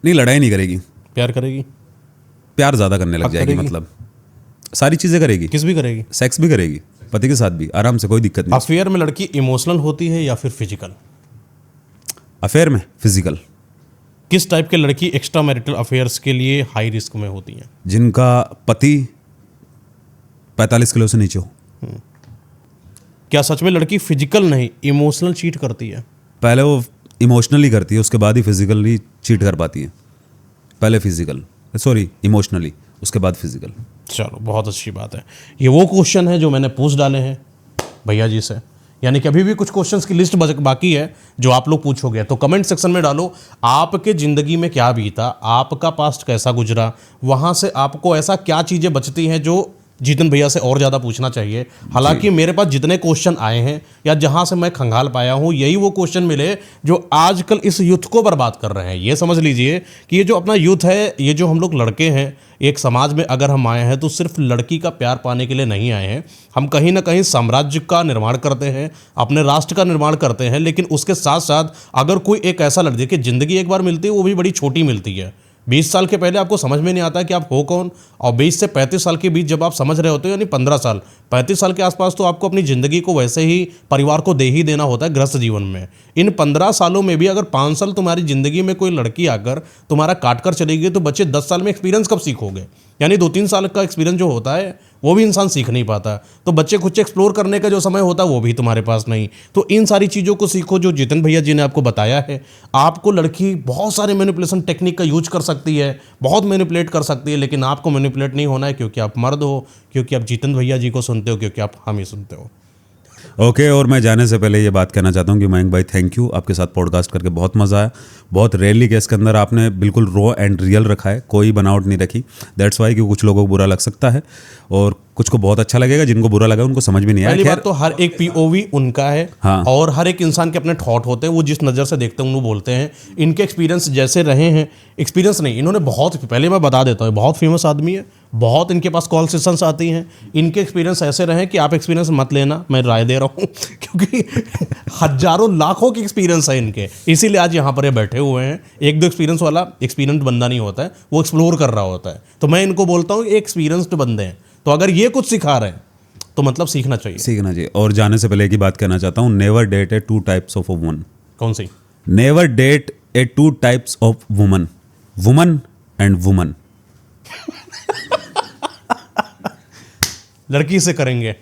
नहीं, लड़ाई नहीं करेगी। प्यार करेगी? प्यार ज़्यादा करने लग जाएगी, मतलब सारी चीज़ें करेगी। किस भी करेगी? सेक्स भी करेगी, पति के साथ भी आराम से, कोई दिक्कत नहीं। अफेयर में लड़की इमोशनल होती है या फिर फिजिकल? अफेयर में फिजिकल। किस टाइप के लड़की एक्स्ट्रा मैरिटल अफेयर्स के लिए हाई रिस्क में होती हैं? जिनका पति 45 किलो से नीचे हो। क्या सच में लड़की फिजिकल नहीं इमोशनल चीट करती है? पहले वो इमोशनली करती है, उसके बाद ही फिजिकली चीट कर पाती है। पहले इमोशनली, उसके बाद फिजिकल। चलो, बहुत अच्छी बात है। ये वो क्वेश्चन है जो मैंने पूछ डाले हैं भैया जी से, यानी कि अभी भी कुछ क्वेश्चंस की लिस्ट बाकी है जो आप लोग पूछोगे। तो कमेंट सेक्शन में डालो आपके ज़िंदगी में क्या बीता, आपका पास्ट कैसा गुजरा, वहाँ से आपको ऐसा क्या चीज़ें बचती हैं जो जीतन भैया से और ज़्यादा पूछना चाहिए। हालांकि मेरे पास जितने क्वेश्चन आए हैं या जहाँ से मैं खंगाल पाया हूँ, यही वो क्वेश्चन मिले जो आजकल इस यूथ को बर्बाद कर रहे हैं। ये समझ लीजिए कि ये जो अपना यूथ है, ये जो हम लोग लड़के हैं, एक समाज में अगर हम आए हैं तो सिर्फ लड़की का प्यार पाने के लिए नहीं आए हैं। हम कहीं ना कहीं साम्राज्य का निर्माण करते हैं, अपने राष्ट्र का निर्माण करते हैं, लेकिन उसके साथ साथ अगर कोई एक ऐसा लड़की की ज़िंदगी एक बार मिलती है, वो भी बड़ी छोटी मिलती है। 20 साल के पहले आपको समझ में नहीं आता कि आप हो कौन, और 20 से 35 साल के बीच जब आप समझ रहे होते हो, यानी 15 साल 35 साल के आसपास, तो आपको अपनी ज़िंदगी को वैसे ही परिवार को दे ही देना होता है गृहस्थ जीवन में। इन 15 सालों में भी अगर 5 साल तुम्हारी ज़िंदगी में कोई लड़की आकर तुम्हारा काट कर चली गई, तो बच्चे 10 साल में एक्सपीरियंस कब सीखोगे? यानी 2-3 साल का एक्सपीरियंस जो होता है वो भी इंसान सीख नहीं पाता। तो बच्चे कुछ एक्सप्लोर करने का जो समय होता है वो भी तुम्हारे पास नहीं। तो इन सारी चीज़ों को सीखो जो जितन भैया जी ने आपको बताया है। आपको लड़की बहुत सारे मैनिपुलेशन टेक्निक का यूज कर सकती है, बहुत मैनिपुलेट कर सकती है, लेकिन आपको मैनिपुलेट नहीं होना है, क्योंकि आप मर्द हो, क्योंकि आप जितन भैया जी को सुनते हो, क्योंकि आप हम ही सुनते हो। ओके, और मैं जाने से पहले ये बात कहना चाहता हूँ कि मयंक भाई, थैंक यू। आपके साथ पॉडकास्ट करके बहुत मज़ा आया। बहुत रेयरली केस के अंदर आपने बिल्कुल रॉ एंड रियल रखा है, कोई बनावट नहीं रखी। दैट्स वाई कि कुछ लोगों को बुरा लग सकता है और कुछ को बहुत अच्छा लगेगा। जिनको बुरा लगा उनको समझ में नहीं आया। पहली बात तो हर एक पीओवी उनका है। हाँ। और हर एक इंसान के अपने थॉट होते हैं, वो जिस नज़र से देखते हैं वो बोलते हैं। इनके एक्सपीरियंस जैसे रहे हैं, एक्सपीरियंस नहीं, इन्होंने बहुत, पहले मैं बता देता हूँ, बहुत फेमस आदमी है, बहुत इनके पास कॉल सेशंस आती हैं। इनके एक्सपीरियंस ऐसे रहे कि आप एक्सपीरियंस मत लेना, मैं राय दे रहा हूँ क्योंकि हजारों लाखों के एक्सपीरियंस है इनके, इसीलिए आज यहाँ पर ये बैठे हुए हैं। एक दो एक्सपीरियंस वाला एक्सपीरियंस बंदा नहीं होता है, वो एक्सप्लोर कर रहा होता है। तो मैं इनको बोलता हूँ एक्सपीरियंस्ड बंदे हैं, तो अगर ये कुछ सिखा रहे हैं तो मतलब सीखना चाहिए। और जाने से पहले एक ही बात कहना चाहता हूँ, never date a 2 types of a woman. कौन सी? Never date a 2 types of woman, woman and woman. लड़की से करेंगे,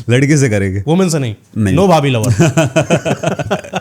लड़की से करेंगे, वुमेन से नहीं। नो भाभी लवर।